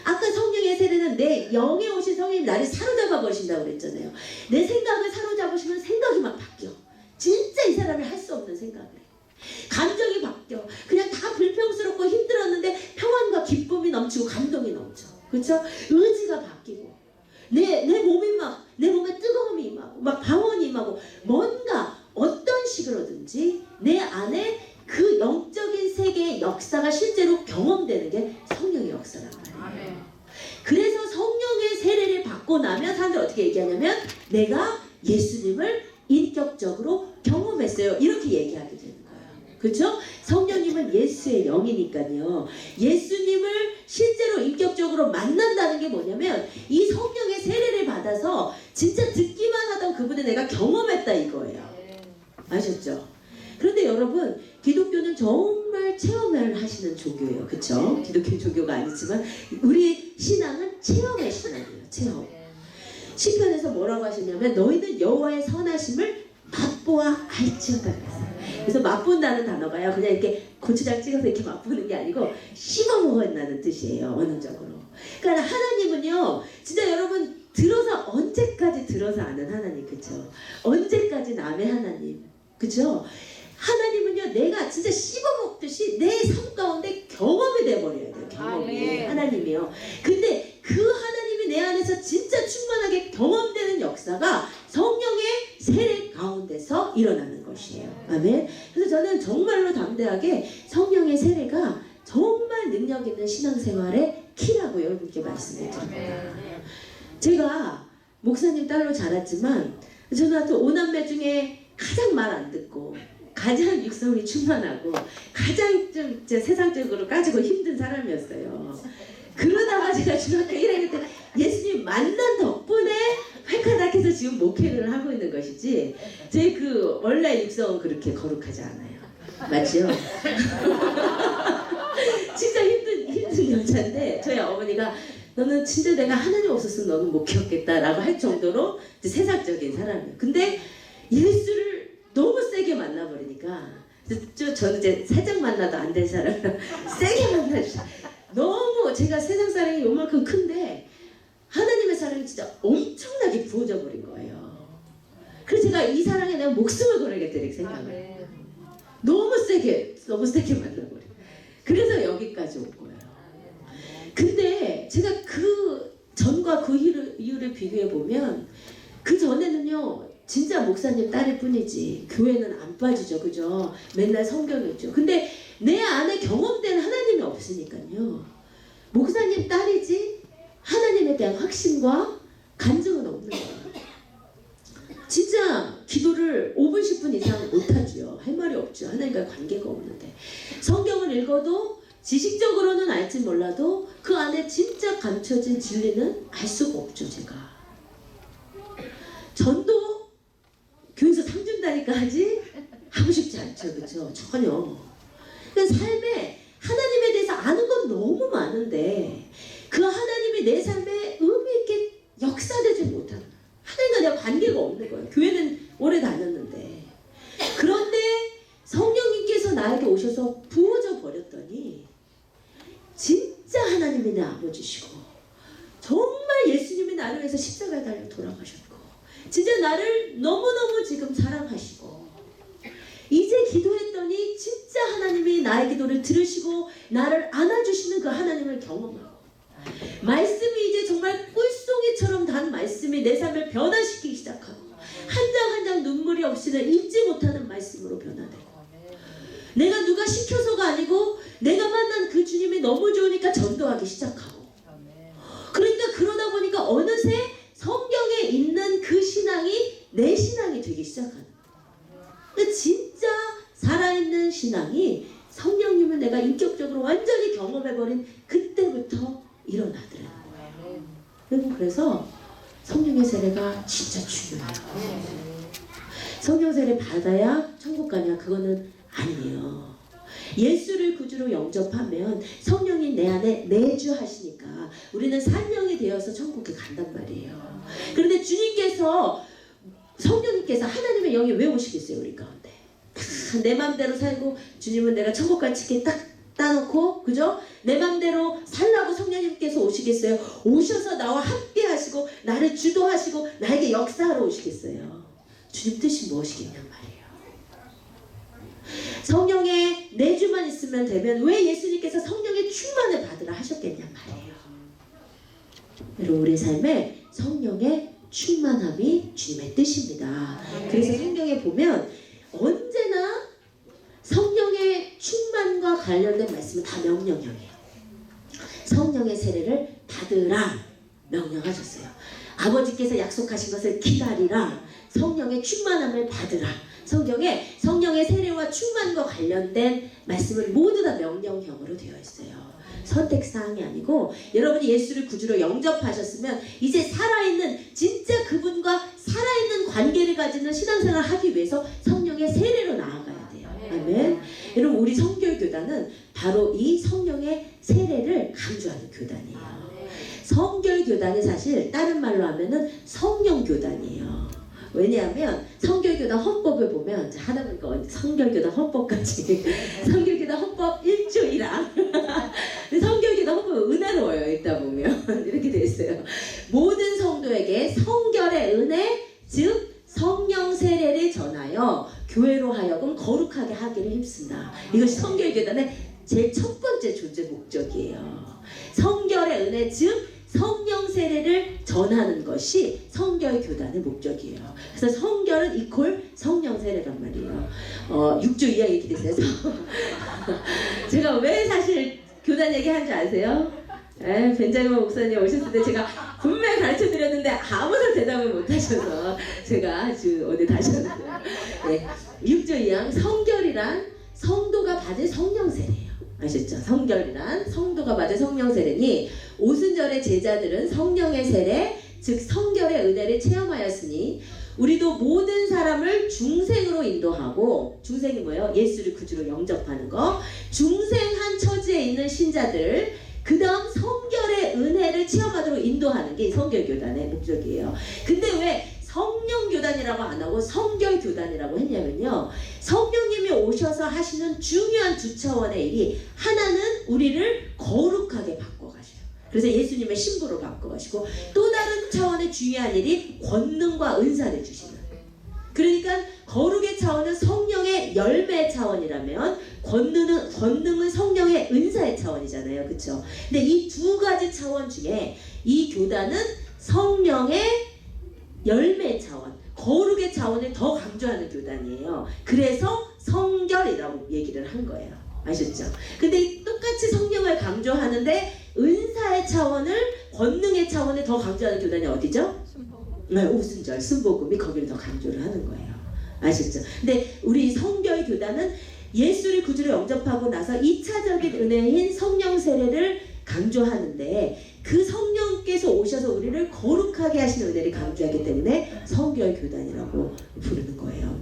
아까 성령의 세례는 내 영에 오신 성령님 나를 사로잡아 버리신다고 그랬잖아요. 내 생각을 사로잡으시면 생각이 막 바뀌어. 진짜 이 사람이 할 수 없는 생각을 해. 감정이 바뀌어. 그냥 다 불평스럽고 힘들었는데 평안과 기쁨이 넘치고 감동이 넘쳐. 그렇죠? 의지가 바뀌고 내 몸이 막 내 몸에 뜨거움이 임하고 막 방언이 임하고 뭔가 어떤 식으로든지 내 안에 그 영적인 세계의 역사가 실제로 경험되는 게 성령의 역사란 말이에요. 아멘. 그래서 성령의 세례를 받고 나면 사람들이 어떻게 얘기하냐면 내가 예수님을 인격적으로 경험했어요. 이렇게 얘기하게 되는 거예요. 그렇죠? 성령님은 예수의 영이니까요. 예수님을 실제로 인격적으로 만난다는 게 뭐냐면 이 성령의 세례를 받아서 진짜 듣기만 하던 그분을 내가 경험했다 이거예요. 아셨죠? 그런데 여러분 기독교는 정말 체험을 하시는 종교예요. 그렇죠? 기독교 종교가 아니지만 우리 신앙은 체험의 신앙이에요. 체험. 시편에서 뭐라고 하셨냐면 너희는 여호와의 선하심을 맛보아 알지어다 그랬어요. 그래서 맛본다는 단어가요 그냥 이렇게 고추장 찍어서 이렇게 맛보는 게 아니고 씹어먹었다는 뜻이에요. 원어적으로. 그러니까 하나님은요 진짜 여러분 들어서 언제까지 들어서 아는 하나님. 그쵸? 언제까지 남의 하나님. 그쵸? 하나님은요 내가 진짜 씹어먹듯이 내 삶 가운데 경험이 돼버려야 돼요. 경험이. 하나님이요. 근데 그 하나님이 내 안에서 진짜 충만하게 경험되는 역사가 성령의 세례 가운데서 일어나는 것이에요. 아멘. 그래서 저는 정말로 담대하게 성령의 세례가 정말 능력 있는 신앙생활의 키라고 여러분께 말씀을 드립니다. 제가 목사님 딸로 자랐지만 저는 또 5남매 중에 가장 말 안 듣고 가장 육성이 충만하고 가장 좀 세상적으로 까지고 힘든 사람이었어요. 그러다가 제가 중학교 1학년 때 예수님 만난 덕분에 활카닥해서 지금 목회를 하고 있는 것이지 제 그 원래 육성은 그렇게 거룩하지 않아요. 맞죠? 진짜 힘든 여자인데 저희 어머니가 너는 진짜 내가 하나님 없었으면 너는 못 키웠겠다라고 할 정도로 세상적인 사람이에요. 근데 예수를 너무 세게 만나버리니까 저는 이제 살짝 만나도 안 될 사람을 세게 만나주셔. 너무 제가 세상 사랑이 요만큼 큰데 하나님의 사랑이 진짜 엄청나게 부어져 버린 거예요. 그래서 제가 이 사랑에 내가 목숨을 걸어야겠다 이렇게 생각을 해요. 너무 세게 만나버려. 그래서 여기까지 온 거예요. 근데 제가 그 전과 그 이유를 비교해 보면 그 전에는요 진짜 목사님 딸일 뿐이지 교회는 안 빠지죠. 그죠? 맨날 성경 읽죠. 근데 내 안에 경험된 하나님이 없으니까요 목사님 딸이지 하나님에 대한 확신과 간증은 없는 거예요. 진짜 기도를 5분 10분 이상 못하죠. 할 말이 없죠. 하나님과 관계가 없는데 성경을 읽어도 지식적으로는 알지 몰라도 그 안에 진짜 감춰진 진리는 알 수가 없죠. 제가 전도 교회에서 상 준다니까지 하고 싶지 않죠. 그렇죠? 전혀. 그러니까 삶에 하나님에 대해서 아는 건 너무 많은데 그 하나님이 내 삶에 의미 있게 역사되지 못하는 하나님과 내가 관계가 없는 거예요. 교회는 오래 다녔는데 그런데 성령님께서 나에게 오셔서 부어져 버렸더니 진짜 하나님이 내 아버지시고 정말 예수님이 나를 위해서 십자가에 달려 돌아가셨고 진짜 나를 너무너무 지금 사랑하시고 이제 기도했더니 진짜 하나님이 나의 기도를 들으시고 나를 안아주시는 그 하나님을 경험하고 말씀이 이제 정말 꿀송이처럼 단 말씀이 내 삶을 변화시키기 시작하고 한 장 한 장 눈물이 없이는 읽지 못하는 말씀으로 변화되고 내가 누가 시켜서가 아니고 내가 만난 그 주님이 너무 좋으니까 전도하기 시작하고 그러니까 그러다 보니까 어느새 성경에 있는 그 신앙이 내 신앙이 되기 시작하는 거예요. 진짜 살아있는 신앙이 성령님을 내가 인격적으로 완전히 경험해버린 그때부터 일어나더라는 거예요. 여러분 그래서 성령의 세례가 진짜 중요해요. 성령 세례 받아야 천국 가냐 그거는 아니에요. 예수를 구주로 영접하면 성령이 내 안에 내주하시니까 우리는 산령이 되어서 천국에 간단 말이에요. 그런데 주님께서 성령님께서 하나님의 영이 왜 오시겠어요 우리 가운데? 내 맘대로 살고 주님은 내가 천국 갈 치킨 딱 따놓고 그죠? 내 맘대로 살라고 성령님께서 오시겠어요? 오셔서 나와 함께 하시고 나를 주도하시고 나에게 역사하러 오시겠어요? 주님 뜻이 무엇이겠냔 말이에요. 성령의 내주만 있으면 되면 왜 예수님께서 성령의 충만을 받으라 하셨겠냔 말이에요. 여러분 우리 삶에 성령의 충만함이 주님의 뜻입니다. 그래서 성경에 보면 언제나 성령의 충만과 관련된 말씀은 다 명령형이에요. 성령의 세례를 받으라 명령하셨어요. 아버지께서 약속하신 것을 기다리라. 성령의 충만함을 받으라. 성경에 성령의 세례와 충만과 관련된 말씀은 모두 다 명령형으로 되어 있어요. 선택사항이 아니고 여러분이 예수를 구주로 영접하셨으면 이제 살아있는 진짜 그분과 살아있는 관계를 가지는 신앙생활을 하기 위해서 성령의 세례로 나아가야 돼요. 아멘. 여러분 우리 성결교단은 바로 이 성령의 세례를 강조하는 교단이에요. 성결교단이 사실 다른 말로 하면은 성령교단이에요. 왜냐하면 성결교단 헌법을 보면 하다 보니까 성결교단 헌법까지 성결교단 헌법 1조 1항 성결교단 헌법은 은혜로워요. 읽다 보면 이렇게 되어 있어요. 모든 성도에게 성결의 은혜 즉 성령 세례를 전하여 교회로 하여금 거룩하게 하기를 힘쓴다. 이것이 성결교단의 제일 첫 번째 존재 목적이에요. 성결의 은혜 즉 성령 세례를 전하는 것이 성결교단의 목적이에요. 그래서 성결은 이퀄 성령 세례란 말이에요. 6조 2항 이렇게 됐어요. 제가 왜 사실 교단 얘기한 줄 아세요? 벤자민 목사님 오셨을 때 제가 분명히 가르쳐 드렸는데 아무도 대답을 못 하셔서 제가 아주 오늘 다시 하는데요. 네, 6조 2항 성결이란 성도가 받을 성령 세례예요. 아셨죠? 성결이란 성도가 받을 성령 세례니 오순절의 제자들은 성령의 세례 즉 성결의 은혜를 체험하였으니 우리도 모든 사람을 중생으로 인도하고 중생이 뭐예요? 예수를 구주로 영접하는 거 중생한 처지에 있는 신자들 그 다음 성결의 은혜를 체험하도록 인도하는 게 성결교단의 목적이에요. 근데 왜 성령교단이라고 안 하고 성결교단이라고 했냐면요. 성령님이 오셔서 하시는 중요한 두 차원의 일이 하나는 우리를 거룩하게 바꿔가셔요. 그래서 예수님의 신부로 바꿔가시고 또 다른 차원의 중요한 일이 권능과 은사를 주시는 그러니까 거룩의 차원은 성령의 열매 차원이라면 권능은 성령의 은사의 차원이잖아요. 그렇죠? 근데 이 두 가지 차원 중에 이 교단은 성령의 열매 차원, 거룩의 차원을 더 강조하는 교단이에요. 그래서 성결이라고 얘기를 한 거예요. 아셨죠? 근데 똑같이 성령을 강조하는데 은사의 차원을 권능의 차원을 더 강조하는 교단이 어디죠? 네, 오순절, 순복음이 거기를 더 강조를 하는 거예요. 아셨죠? 근데 우리 성결 교단은 예수를 구주로 영접하고 나서 2차적인 은혜인 성령 세례를 강조하는데 그 성령께서 오셔서 우리를 거룩하게 하시는 은혜를 강조하기 때문에 성결 교단이라고 부르는 거예요.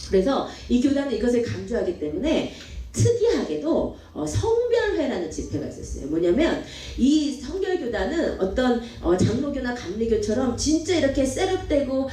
그래서 이 교단은 이것을 강조하기 때문에 특이하게도 성별회라는 집회가 있었어요. 뭐냐면 이 성결교단은 어떤 장로교나 감리교처럼 진짜 이렇게 셋업되고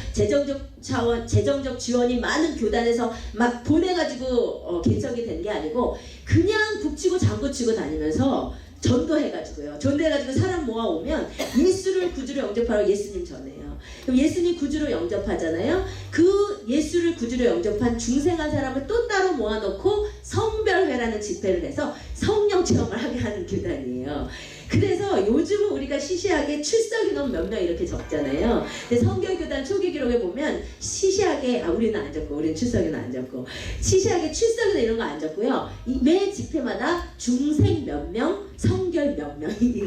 재정적 지원이 많은 교단에서 막 보내가지고 개척이 된 게 아니고 그냥 북치고 장구치고 다니면서 전도해가지고요. 전도해가지고 사람 모아오면 예수를 구주로 영접하라고 예수님 전해요. 그럼 예수님 구주로 영접하잖아요. 그 예수를 구주로 영접한 중생한 사람을 또 따로 모아놓고 성별회라는 집회를 해서 성령 체험을 하게 하는 교단이에요. 그래서 요즘은 우리가 시시하게 출석인원 몇 명 이렇게 적잖아요. 근데 성결교단 초기 기록에 보면 시시하게 우리는 안 적고 우리는 출석인원 안 적고 시시하게 출석인원 이런 거 안 적고요. 매 집회마다 중생 몇 명, 성결 몇 명이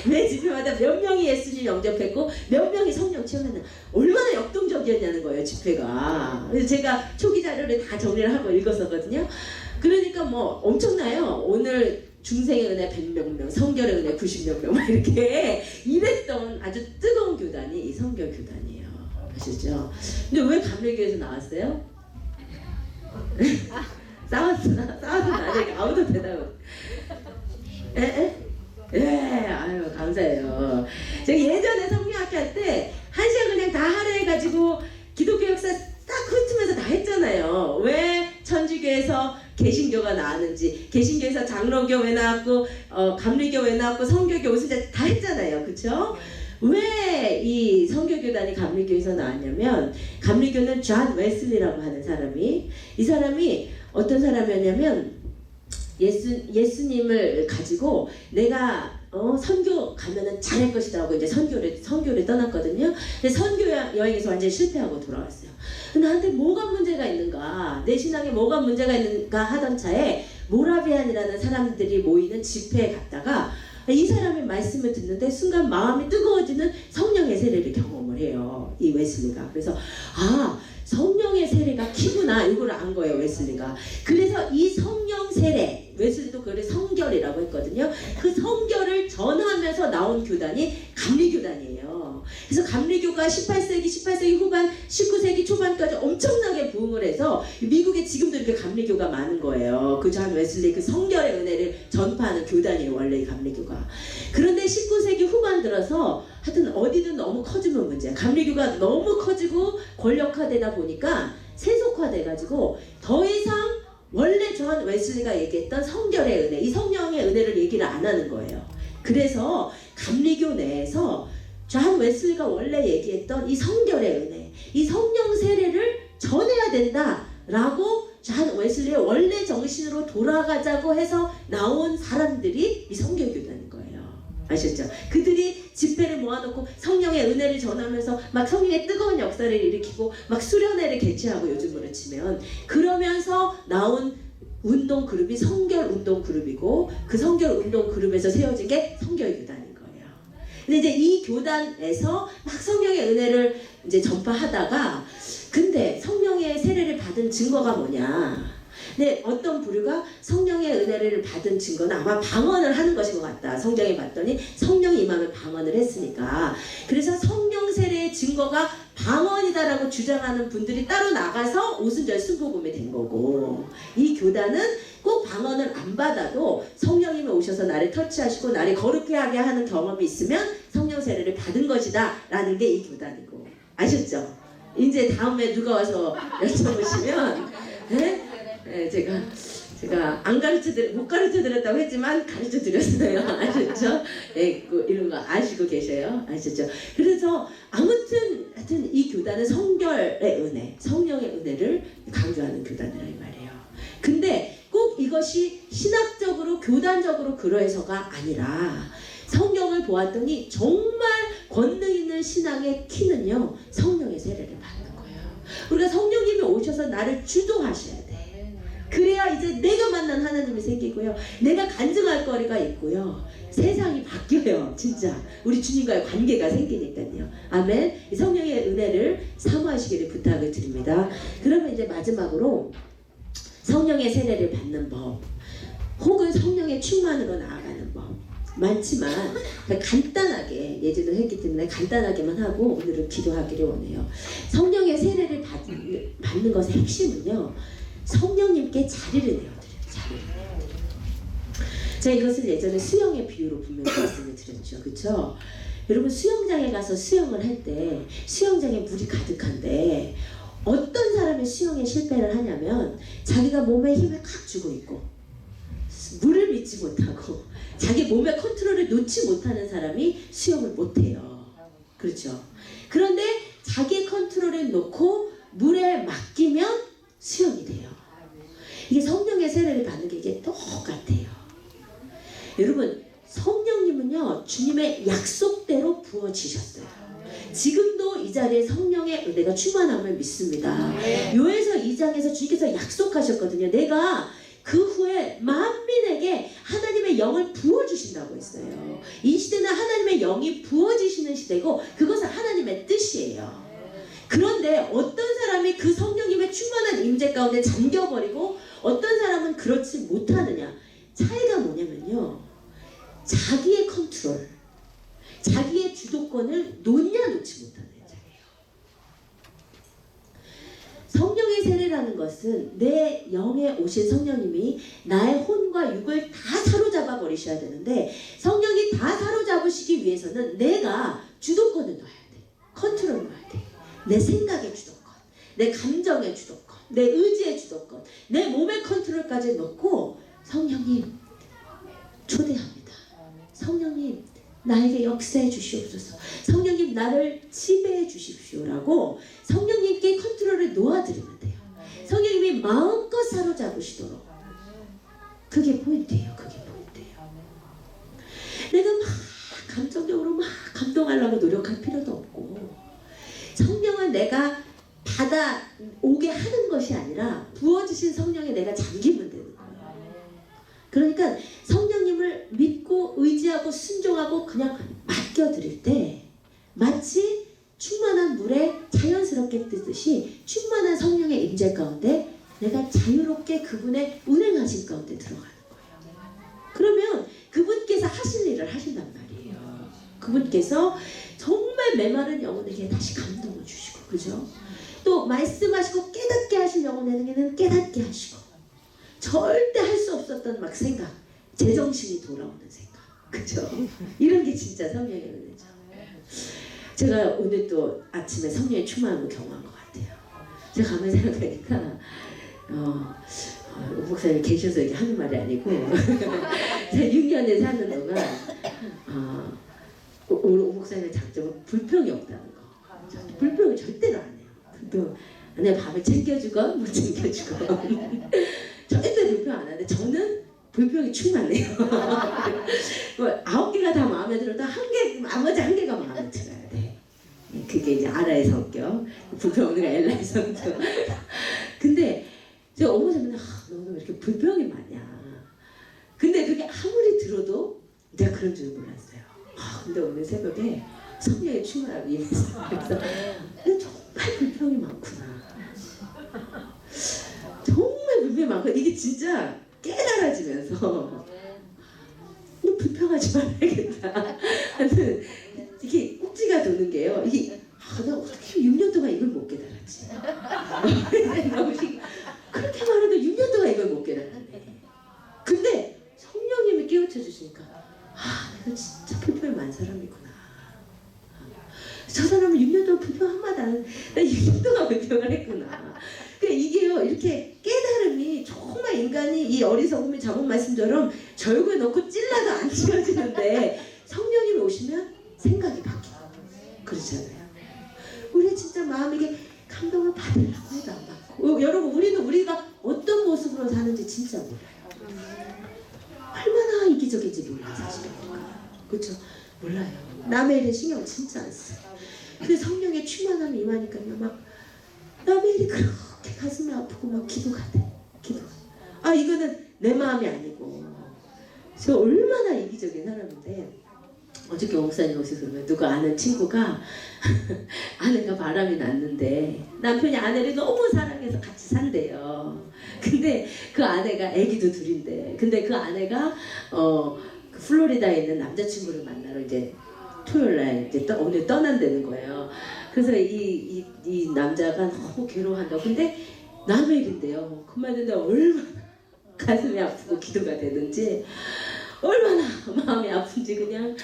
매 집회마다 몇 명이 예수님 영접했고 몇 명이 성령 체험했나 얼마나 역동적이었냐는 거예요 집회가. 그래서 제가 초기 자료를 다 정리를 하고 읽었었거든요. 그러니까 뭐 엄청나요. 오늘 중생의 은혜 100몇 명, 성결의 은혜 90몇 명 이렇게 이랬던 아주 뜨거운 교단이 이 성결 교단이에요. 아시죠? 근데 왜 감리교에서 나왔어요? 싸웠나 아직 아무도 대답. 에? 예, 아유 감사해요. 제가 예전에 성경학교 할 때 1시간 그냥 다 하라 해가지고 기독교 역사 딱 훑으면서 다 했잖아요. 왜 천주교에서 개신교가 나왔는지, 개신교에서 장로교 왜 나왔고, 감리교 왜 나왔고, 성교교 오순절 다 했잖아요. 그쵸? 왜 이 성교교단이 감리교에서 나왔냐면, 감리교는 존 웨슬리라고 하는 사람이, 이 사람이 어떤 사람이었냐면 예수님을 가지고 내가 선교 가면은 잘할 것이다 하고 이제 선교를 떠났거든요. 근데 선교 여행에서 완전히 실패하고 돌아왔어요. 나한테 뭐가 문제가 있는가, 내 신앙에 뭐가 문제가 있는가 하던 차에 모라비안이라는 사람들이 모이는 집회에 갔다가 이 사람의 말씀을 듣는데 순간 마음이 뜨거워지는 성령의 세례를 경험을 해요, 이 웨슬리가. 그래서 성령의 세례가 키구나, 이걸 안 거예요, 웨슬리가. 그래서 이 성령 세례, 웨슬리도 그걸 성결이라고 했거든요. 그 성결을 전하면서 나온 교단이 감리교단이에요. 그래서 감리교가 18세기 후반, 19세기 초반까지 엄청나게 부흥을 해서 미국에 지금도 이렇게 감리교가 많은 거예요. 그 존 웨슬리 그 성결의 은혜를 전파하는 교단이에요, 원래 이 감리교가. 그런데 19세기 후반 들어서 하여튼 어디든 너무 커지면 문제야. 감리교가 너무 커지고 권력화되다 보니까 세속화돼가지고 더 이상 원래 존 웨슬리가 얘기했던 성결의 은혜, 이 성령의 은혜를 얘기를 안 하는 거예요. 그래서 감리교 내에서 존 웨슬리가 원래 얘기했던 이 성결의 은혜, 이 성령 세례를 전해야 된다라고 존 웨슬리의 원래 정신으로 돌아가자고 해서 나온 사람들이 이 성결교단인 거예요. 아셨죠? 그들이 집회를 모아놓고 성령의 은혜를 전하면서 막 성령의 뜨거운 역사를 일으키고 막 수련회를 개최하고, 요즘으로 치면 그러면서 나온 운동 그룹이 성결 운동 그룹이고, 그 성결 운동 그룹에서 세워진 게 성결교단인 거예요. 근데 이제 이 교단에서 막 성령의 은혜를 이제 전파하다가, 근데 성령의 세례를 받은 증거가 뭐냐? 근데 어떤 부류가 성령의 은혜를 받은 증거는 아마 방언을 하는 것인 것 같다. 성경에 봤더니 성령이 임하면 방언을 했으니까. 그래서 성령 세례의 증거가 방언이다라고 주장하는 분들이 따로 나가서 오순절 순복음이 된 거고, 이 교단은 꼭 방언을 안 받아도 성령님이 오셔서 나를 터치하시고 나를 거룩해 하게 하는 경험이 있으면 성령 세례를 받은 것이다 라는 게 이 교단이고. 아셨죠? 이제 다음에 누가 와서 여쭤보시면 제가 못 가르쳐 드렸다고 했지만 가르쳐 드렸어요. 아셨죠? 이런 거 아시고 계셔요? 아셨죠? 그래서 하여튼 이 교단은 성결의 은혜, 성령의 은혜를 강조하는 교단이라 이 말이에요. 근데 꼭 이것이 신학적으로 교단적으로 그러해서가 아니라, 성경을 보았더니 정말 권능 있는 신앙의 키는요, 성령의 세례를 받는 거예요. 우리가 성령님이 오셔서 나를 주도하셔야 돼. 그래야 이제 내가 만난 하나님이 생기고요, 내가 간증할 거리가 있고요, 세상이 바뀌어요. 진짜 우리 주님과의 관계가 생기니까요. 아멘. 이 성령의 은혜를 사모하시기를 부탁을 드립니다. 그러면 이제 마지막으로 성령의 세례를 받는 법, 혹은 성령의 충만으로 나아가는 법 많지만 간단하게 예전에 했기 때문에 간단하게만 하고 오늘은 기도하기를 원해요. 성령의 세례를 받는 것의 핵심은요, 성령님께 자리를 내어드려요. 자리를. 제가 이것을 예전에 수영의 비유로 분명히 말씀을 드렸죠. 그쵸? 여러분, 수영장에 가서 수영을 할 때 수영장에 물이 가득한데 어떤 사람이 수영에 실패를 하냐면, 자기가 몸에 힘을 칵 주고 있고 물을 믿지 못하고 자기 몸의 컨트롤을 놓지 못하는 사람이 수영을 못해요. 그렇죠? 그런데 자기 컨트롤을 놓고 물에 맡기면 수영이 돼요. 이게 성령의 세례를 받는 게 이게 똑같아요. 여러분, 성령님은요, 주님의 약속대로 부어지셨어요. 지금도 이 자리에 성령의 은혜가 충만함을 믿습니다. 요에서 2장에서 주님께서 약속하셨거든요. 내가 그 후에 만민에게 하나님의 영을 부어주신다고 했어요. 이 시대는 하나님의 영이 부어지시는 시대고, 그것은 하나님의 뜻이에요. 그런데 어떤 사람이 그 성령님의 충만한 임재 가운데 잠겨버리고 어떤 사람은 그렇지 못하느냐. 차이가 뭐냐면요, 자기의 컨트롤, 자기의 주도권을 놓냐 놓지 못하는 자예요. 성령의 세례를 영이라는 것은 내 영에 오신 성령님이 나의 혼과 육을 다 사로잡아 버리셔야 되는데, 성령이 다 사로잡으시기 위해서는 내가 주도권을 놔야 돼. 컨트롤을 놔야 돼. 내 생각의 주도권, 내 감정의 주도권, 내 의지의 주도권, 내 몸의 컨트롤까지 놓고 성령님 초대합니다. 성령님 나에게 역사해 주시옵소서. 성령님 나를 지배해 주십시오라고 성령님께 컨트롤을 놓아드리면 돼요. 성령님이 마음껏 사로잡으시도록. 그게 포인트예요. 그게 포인트예요. 내가 막 감정적으로 막 감동하려고 노력할 필요도 없고, 성령은 내가 받아오게 하는 것이 아니라 부어주신 성령에 내가 잠기면 되는 거예요. 그러니까 성령님을 믿고 의지하고 순종하고 그냥 맡겨드릴 때 마치 충만한 물에 자연스럽게 뜨듯이 충만한 성령의 임재 가운데 내가 자유롭게 그분의 운행하신 가운데 들어가는 거예요. 그러면 그분께서 하실 일을 하신단 말이에요. 그분께서 정말 메마른 영혼에게 다시 감동을 주시고, 그죠? 또 말씀하시고 깨닫게 하실 영혼에게는 깨닫게 하시고, 절대 할 수 없었던 막 생각, 제정신이 돌아오는 생각, 그죠? 이런 게 진짜 성령의 은혜죠. 제가 오늘 또 아침에 성령의 충만함을 경험한 것 같아요. 제가 가만히 생각하니까 오 목사님 계셔서 이렇게 하는 말이 아니고 제가 6년에 사는 동안 오 목사님의 장점은 불평이 없다는 거. 불평을 절대로 안 해요. 또 내 밥을 챙겨주건 못 챙겨주건 절대 불평 안 하는데 저는 불평이 충만해요. 9개가 다 마음에 들어도 나머지 1개가 마음에 들어야 돼. 그게 이제 아라의 성격, 불평 없는 게 엘라의 성격. 근데 제가 어머니 맨날 너는 왜 이렇게 불평이 많냐. 근데 그게 아무리 들어도 내가 그런 줄 몰랐어요. 근데 오늘 새벽에 성령의 충만함이 임했어요. 그래서 정말 불평이 많구나. 정말 불평이 많고, 이게 진짜 깨달아지면서 불평하지 말아야겠다 하는 이게 꼭지가 도는 게요. 이게 나 어떻게 6년 동안 이걸 못 깨달았지. 그렇게 말해도 6년 동안 이걸 못 깨달았네. 근데 성령님이 깨우쳐 주시니까 내가 진짜 불평이 많은 사람이구나. 저 사람은 6년 동안 불평 한마디 안 했는데 나 6년 동안 불평을 했구나. 그러니까 이게요, 이렇게 깨달음이 정말 인간이 이 어리석음이 잡은 말씀처럼 절구에 넣고 찔러도 안 지워지는데 성령님이 오시면 생각이 바뀌고 그렇잖아요. 우리 진짜 마음에게 감동을 받으려고 해도 안 받고, 여러분 우리가 어떤 모습으로 사는지 진짜 몰라요. 얼마나 이기적인지 몰라요, 사실. 그렇죠? 몰라요. 남의 일에 신경 진짜 안 써요. 근데 성령의 충만함이 임하니까요, 막 남의 일이 그렇게 가슴이 아프고 막 기도가 돼. 이거는 내 마음이 아니고 저 얼마나 이기적인 사람인데, 어저께 목사님 오셔서 그러면 누가 아는 친구가 아내가 바람이 났는데 남편이 아내를 너무 사랑해서 같이 산대요. 근데 그 아내가 아기도 둘인데, 근데 그 아내가 그 플로리다에 있는 남자친구를 만나러 이제 토요일날 이제 오늘 떠난다는 거예요. 그래서 이 남자가 너무 괴로워한다고. 근데 남의 일인데요. 그 말인데 얼마나 가슴이 아프고 기도가 되는지, 얼마나 마음이 아픈지, 그냥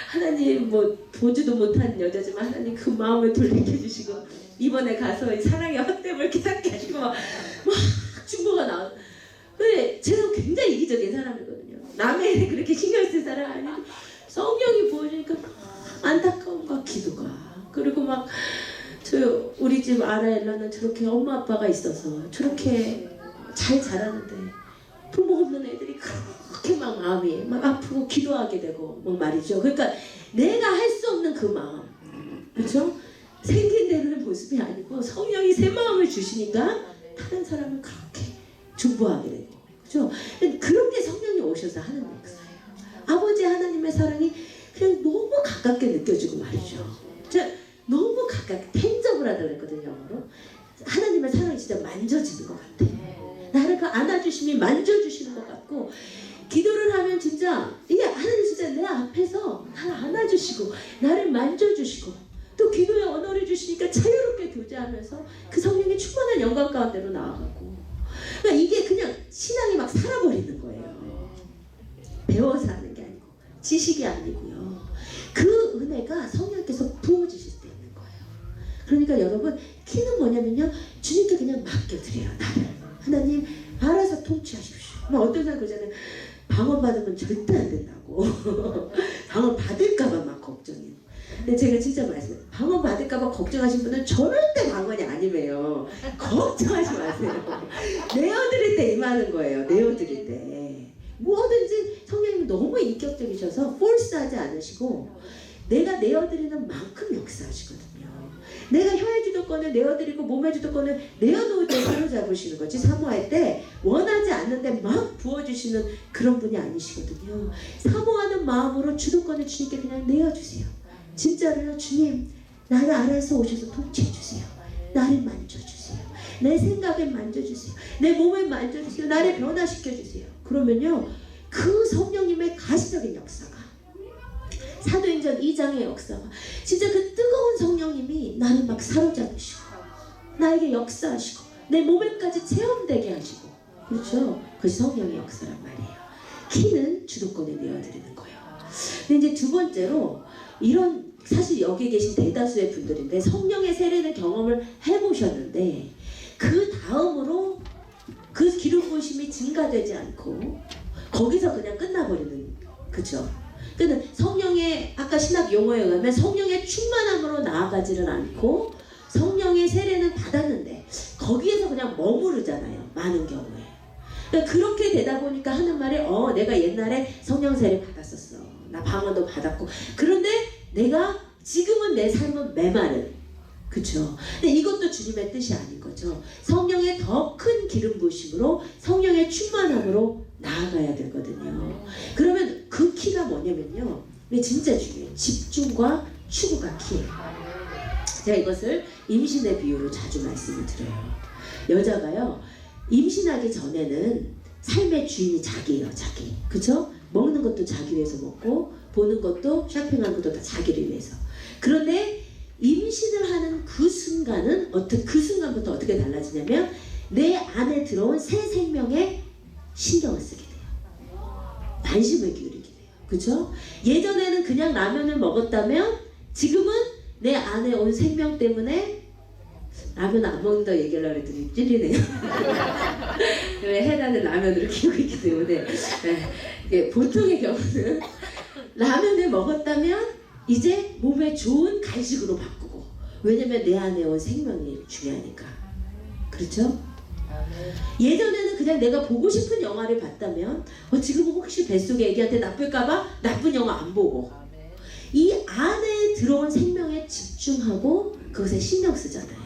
하나님 보지도 못한 여자지만 하나님 그 마음을 돌이켜 주시고 이번에 가서 이 사랑의 헛됨을 깨닫게 하시고 막 중보가 나오는. 근데 제가 굉장히 이기적인 사람이거든요. 남의 일에 그렇게 신경 쓸 사람 아닌데 성령이 보여주니까 안타까움과 기도가, 그리고 막 우리 집 아라엘라는 저렇게 엄마 아빠가 있어서 저렇게 잘 자라는데 부모 없는 애들이 그렇게 막 마음이 막 아프고 기도하게 되고 막 말이죠. 그러니까 내가 할 수 없는 그 마음, 그렇죠? 생긴 대로의 모습이 아니고 성령이 새 마음을 주시니까 다른 사람을 그렇게 중보하게 되고, 그렇죠? 그런 게 성령이 오셔서 하는 역사예요. 아버지 하나님의 사랑이 그냥 너무 가깝게 느껴지고 말이죠. 너무 가깝게 텐저블하다고 했거든요, 영어로. 하나님의 사랑이 진짜 만져지는 것 같아. 나를 그 안아주심이 만져주시는 것 같고, 기도를 하면 진짜 이게 하나님 진짜 내 앞에서 나를 안아주시고 나를 만져주시고 또 기도의 언어를 주시니까 자유롭게 교제하면서 그 성령의 충만한 영광 가운데로 나아가고. 그러니까 이게 그냥 신앙이 막 살아버리는 거예요. 배워서 하는 게 아니고 지식이 아니고요. 그 은혜가 성령께서 부어주실 때 있는 거예요. 그러니까 여러분 키는 뭐냐면요, 주님께 그냥 맡겨드려요. 나를 하나님 알아서 통치하십시오. 막 어떤 사람 그러잖아요. 방언 받으면 절대 안 된다고. 방언 받을까봐 막 걱정해요. 근데 제가 진짜 말씀해요. 방언 받을까봐 걱정하신 분은 절대 방언이 아니에요. 걱정하지 마세요. 내어드릴 때 임하는 거예요. 내어드릴 때. 뭐든지 성령님이 너무 인격적이셔서 폴스하지 않으시고 내가 내어드리는 만큼 역사하시거든요. 내가 혀의 주도권을 내어드리고 몸의 주도권을 내어놓을 때 사로잡으시는 거지, 사모할 때 원하지 않는데 막 부어주시는 그런 분이 아니시거든요. 사모하는 마음으로 주도권을 주님께 그냥 내어주세요. 진짜로요. 주님, 나를 알아서 오셔서 통치해주세요. 나를 만져주세요. 내 생각을 만져주세요. 내 몸을 만져주세요. 나를 변화시켜주세요. 그러면요, 그 성령님의 가시적인 역사가, 사도행전 2장의 역사가, 진짜 그 뜨거운 성령님이 나를 막 사로잡으시고 나에게 역사하시고 내 몸에까지 체험되게 하시고, 그렇죠? 그것이 성령의 역사란 말이에요. 키는 주도권을 내어드리는 거예요. 근데 이제 두 번째로, 이런 사실 여기 계신 대다수의 분들인데 성령의 세례는 경험을 해보셨는데 그 다음으로 그 기름 부으심이 증가되지 않고 거기서 그냥 끝나버리는, 그죠? 그러니까 성령의, 아까 신학 용어에 의하면 성령의 충만함으로 나아가지를 않고 성령의 세례는 받았는데 거기에서 그냥 머무르잖아요, 많은 경우에. 그러니까 그렇게 되다 보니까 하는 말이 내가 옛날에 성령 세례 받았었어. 나 방언도 받았고. 그런데 내가 지금은 내 삶은 메마른. 그쵸? 근데 이것도 주님의 뜻이 아닌 거죠. 성령의 더 큰 기름 부으심으로 성령의 충만함으로 나아가야 되거든요. 그러면 그 키가 뭐냐면요, 이게 진짜 중요해요. 집중과 추구가 키예요. 제가 이것을 임신의 비유로 자주 말씀을 드려요. 여자가요, 임신하기 전에는 삶의 주인이 자기예요. 자기. 그쵸? 먹는 것도 자기 위해서 먹고 보는 것도 쇼핑하는 것도 다 자기를 위해서. 그런데 임신을 하는 그 순간은 그 순간부터 어떻게 달라지냐면 내 안에 들어온 새 생명에 신경을 쓰게 돼요. 관심을 기울이게 돼요. 그쵸? 예전에는 그냥 라면을 먹었다면 지금은 내 안에 온 생명 때문에 라면 안 먹는다 얘기하려고 했더니 찔리네요. 왜 해나는 라면으로 키우고 있기 때문에. 네. 보통의 경우는 라면을 먹었다면 이제 몸에 좋은 간식으로 바꾸고, 왜냐면 내 안에 온 생명이 중요하니까. 그렇죠? 예전에는 그냥 내가 보고 싶은 영화를 봤다면 지금은 혹시 뱃속에 애기한테 나쁠까봐 나쁜 영화 안 보고, 이 안에 들어온 생명에 집중하고 그것에 신경 쓰잖아요.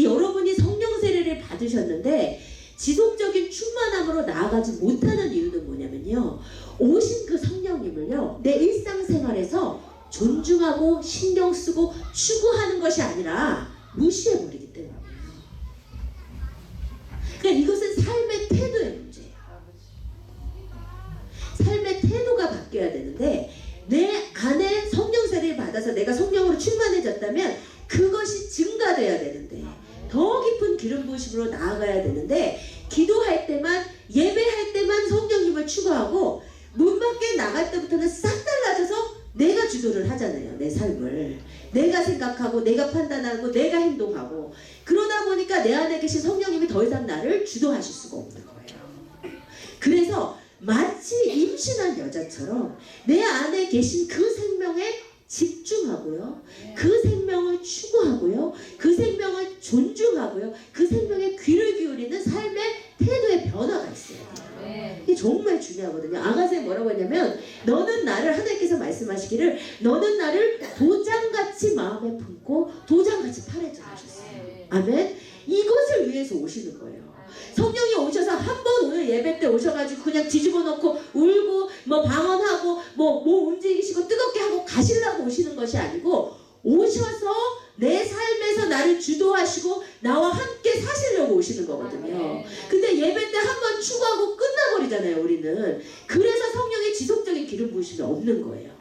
여러분이 성령 세례를 받으셨는데 지속적인 충만함으로 나아가지 못하는 이유는 뭐냐면요, 오신 그 성령님을요 내 일상생활에서 존중하고 신경 쓰고 추구하는 것이 아니라 무시해버리기 때문이에요. 그러니까 이것은 삶의 태도의 문제예요. 삶의 태도가 바뀌어야 되는데, 내 안에 성령 세례를 받아서 내가 성령으로 충만해졌다면 그것이 증가돼야 되는데, 더 깊은 기름 부으심으로 나아가야 되는데, 기도할 때만, 예배할 때만 성령님을 추구하고 문 밖에 나갈 때부터는 싹 달라져서 내가 주도를 하잖아요. 내 삶을 내가 생각하고 내가 판단하고 내가 행동하고, 그러다 보니까 내 안에 계신 성령님이 더 이상 나를 주도하실 수가 없는 거예요. 그래서 마치 임신한 여자처럼 내 안에 계신 그 생명에 집중하고요, 그 생명을 추구하고요, 그 생명을 존중하고요, 그 생명에 귀를 기울이는 삶의 태도의 변화가 있어야 돼요. 이게 정말 중요하거든요. 아가서에 뭐라고 했냐면, 너는 나를, 하나님께서 말씀하시기를 너는 나를 도장같이 마음에 품고 도장같이 팔에 전하셨어요. 아멘. 이것을 위해서 오시는 거예요. 성령이 오셔서 한 번 오늘 예배 때 오셔가지고 그냥 뒤집어 놓고 울고 뭐 방언하고 뭐 움직이시고 뜨겁게 하고 가시려고 오시는 것이 아니고, 오셔서 내 삶에서 나를 주도하시고 나와 함께 사시려고 오시는 거거든요. 근데 예배 때 한 번 추구하고 끝나버리잖아요, 우리는. 그래서 성령의 지속적인 기름 부으심이 없는 거예요.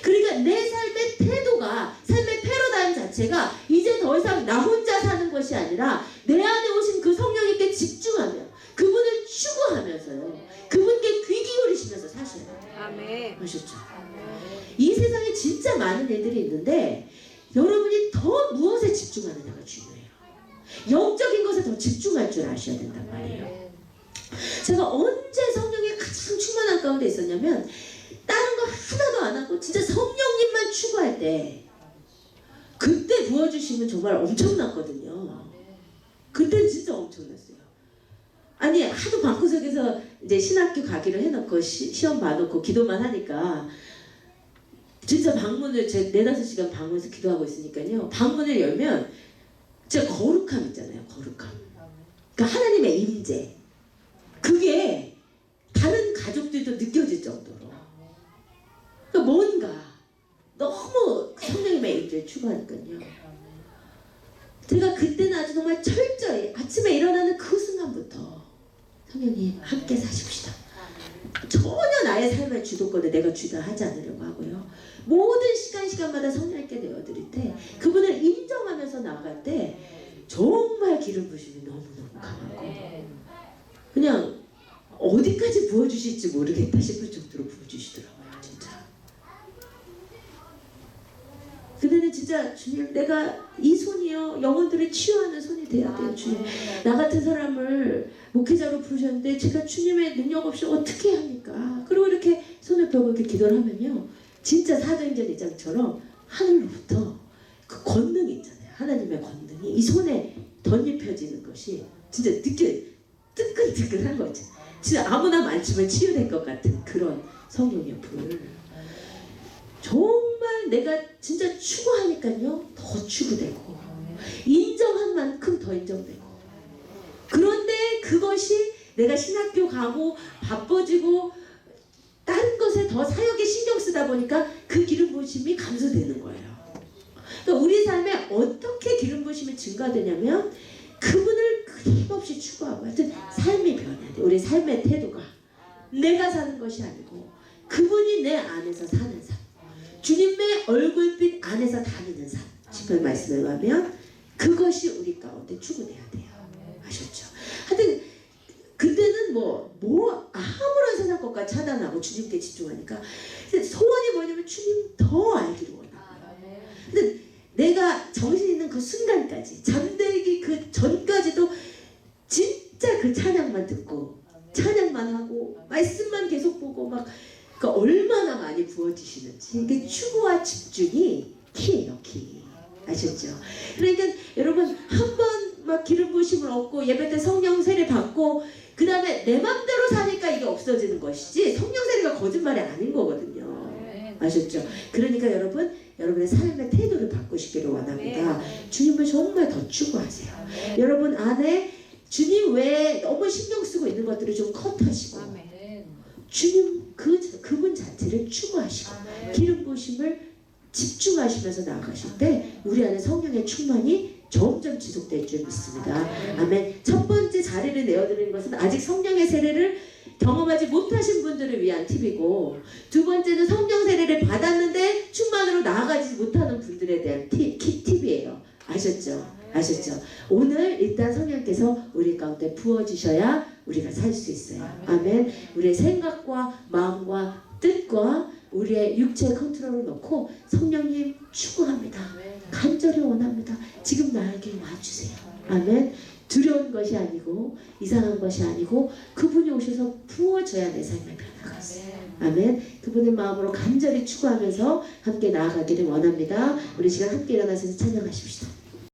그러니까 내 삶의 태도가, 삶의 패러다임 자체가 이제 더 이상 나 혼자 사는 것이 아니라 내 안에 오신 그 성령님께 집중하며 그분을 추구하면서요. 그분께 귀 기울이시면서 사셔야 돼요. 아멘. 아셨죠? 이 세상에 진짜 많은 일들이 있는데 여러분이 더 무엇에 집중하느냐가 중요해요. 영적인 것에 더 집중할 줄 아셔야 된단 말이에요. 제가 언제 성령에 가장 충만한 가운데 있었냐면 다른 거 하나도 안 하고 진짜 성령님만 추구할 때 그때 부어주시면 정말 엄청났거든요. 그때 진짜 엄청났어요. 아니 하도 방구석에서 이제 신학교 가기로 해놓고 시험 봐놓고 기도만 하니까 진짜 방문을 제 4-5시간 방문해서 기도하고 있으니까요. 방문을 열면 진짜 거룩함 있잖아요. 거룩함. 그러니까 하나님의 임재. 그게 다른 가족들도 느껴질 정도로. 그러니까 뭔가 너무 성령님의 임재를 추구하니까요. 제가 그때는 아주 정말 철저히 아침에 일어나는 그 순간부터 성령님 함께 사십시다. 전혀 나의 삶의 주도권을 내가 주도하지 않으려고 하고요. 모든 시간마다 성령님께 내어드릴 때 그분을 인정하면서 나아갈 때 정말 기름 부심이 너무너무 강하고 그냥 어디까지 부어주실지 모르겠다 싶을 정도로 부어주시더라고요. 진짜. 그때는 진짜 주님 내가 이 손이요 영혼들을 치유하는 손이 돼야 돼요. 주님 나 같은 사람을 목회자로 부르셨는데 제가 주님의 능력 없이 어떻게 합니까? 그리고 이렇게 손을 펴고 이렇게 기도를 하면요 진짜 사도행전 2장처럼 하늘로부터 그 권능이 있잖아요. 하나님의 권능이 이 손에 덧입혀지는 것이 진짜 뜨끈뜨끈한 거죠. 진짜 아무나 만지면 치유될 것 같은 그런 성령의 불. 정말 내가 진짜 추구하니까요 더 추구되고 인정한 만큼 더 인정되고 그런데 그것이 내가 신학교 가고 바빠지고 다른 것에 더 사역에 신경 쓰다 보니까 그 기름 부으심이 감소되는 거예요. 그러니까 우리 삶에 어떻게 기름 부으심이 증가되냐면 그분을 끊임없이 추구하고 하여튼 삶이 변해야 돼. 우리 삶의 태도가 내가 사는 것이 아니고 그분이 내 안에서 사는 삶, 주님의 얼굴빛 안에서 다니는 삶. 지금 말씀을 하면 그것이 우리 가운데 추구돼야 돼요. 아셨죠? 하여튼 그때는 아무런 세상 것과 차단하고 주님께 집중하니까 소원이 뭐냐면 주님 더 알기를 원하고요. 근데 내가 정신 있는 그 순간까지 잠들기 그 전까지도 진짜 그 찬양만 듣고 찬양만 하고 말씀만 계속 보고 막 그러니까 얼마나 많이 부어지시는지 이게 추구와 집중이 키예요. 키. 아셨죠? 그러니까 여러분 한 번 막 기름 부으심을 얻고 예배 때 성령 세례 받고 그 다음에 내 맘대로 사니까 이게 없어지는 것이지 성령 세례가 거짓말이 아닌 거거든요. 아셨죠? 그러니까 여러분의 삶의 태도를 바꾸시기를 원합니다. 주님을 정말 더 추구하세요. 여러분 안에 주님 외에 너무 신경 쓰고 있는 것들을 좀 컷하시고 주님 그분 자체를 추구하시고 기름 부으심을 집중하시면서 나아가실 때 우리 안에 성령의 충만이 점점 지속될 줄 믿습니다. 아멘. 첫 번째 자리를 내어드리는 것은 아직 성령의 세례를 경험하지 못하신 분들을 위한 팁이고 두 번째는 성령 세례를 받았는데 충만으로 나아가지 못하는 분들에 대한 팁이에요. 아셨죠? 아셨죠? 오늘 일단 성령께서 우리 가운데 부어주셔야 우리가 살 수 있어요. 아멘. 우리의 생각과 마음과 뜻과 우리의 육체의 컨트롤을 놓고 성령님 추구합니다. 간절히 원합니다. 지금 나에게 와주세요. 아멘. 두려운 것이 아니고 이상한 것이 아니고 그분이 오셔서 부어져야 내 삶의 변화가 있어요. 아멘. 그분의 마음으로 간절히 추구하면서 함께 나아가기를 원합니다. 우리 시간 함께 일어나서 찬양하십시다.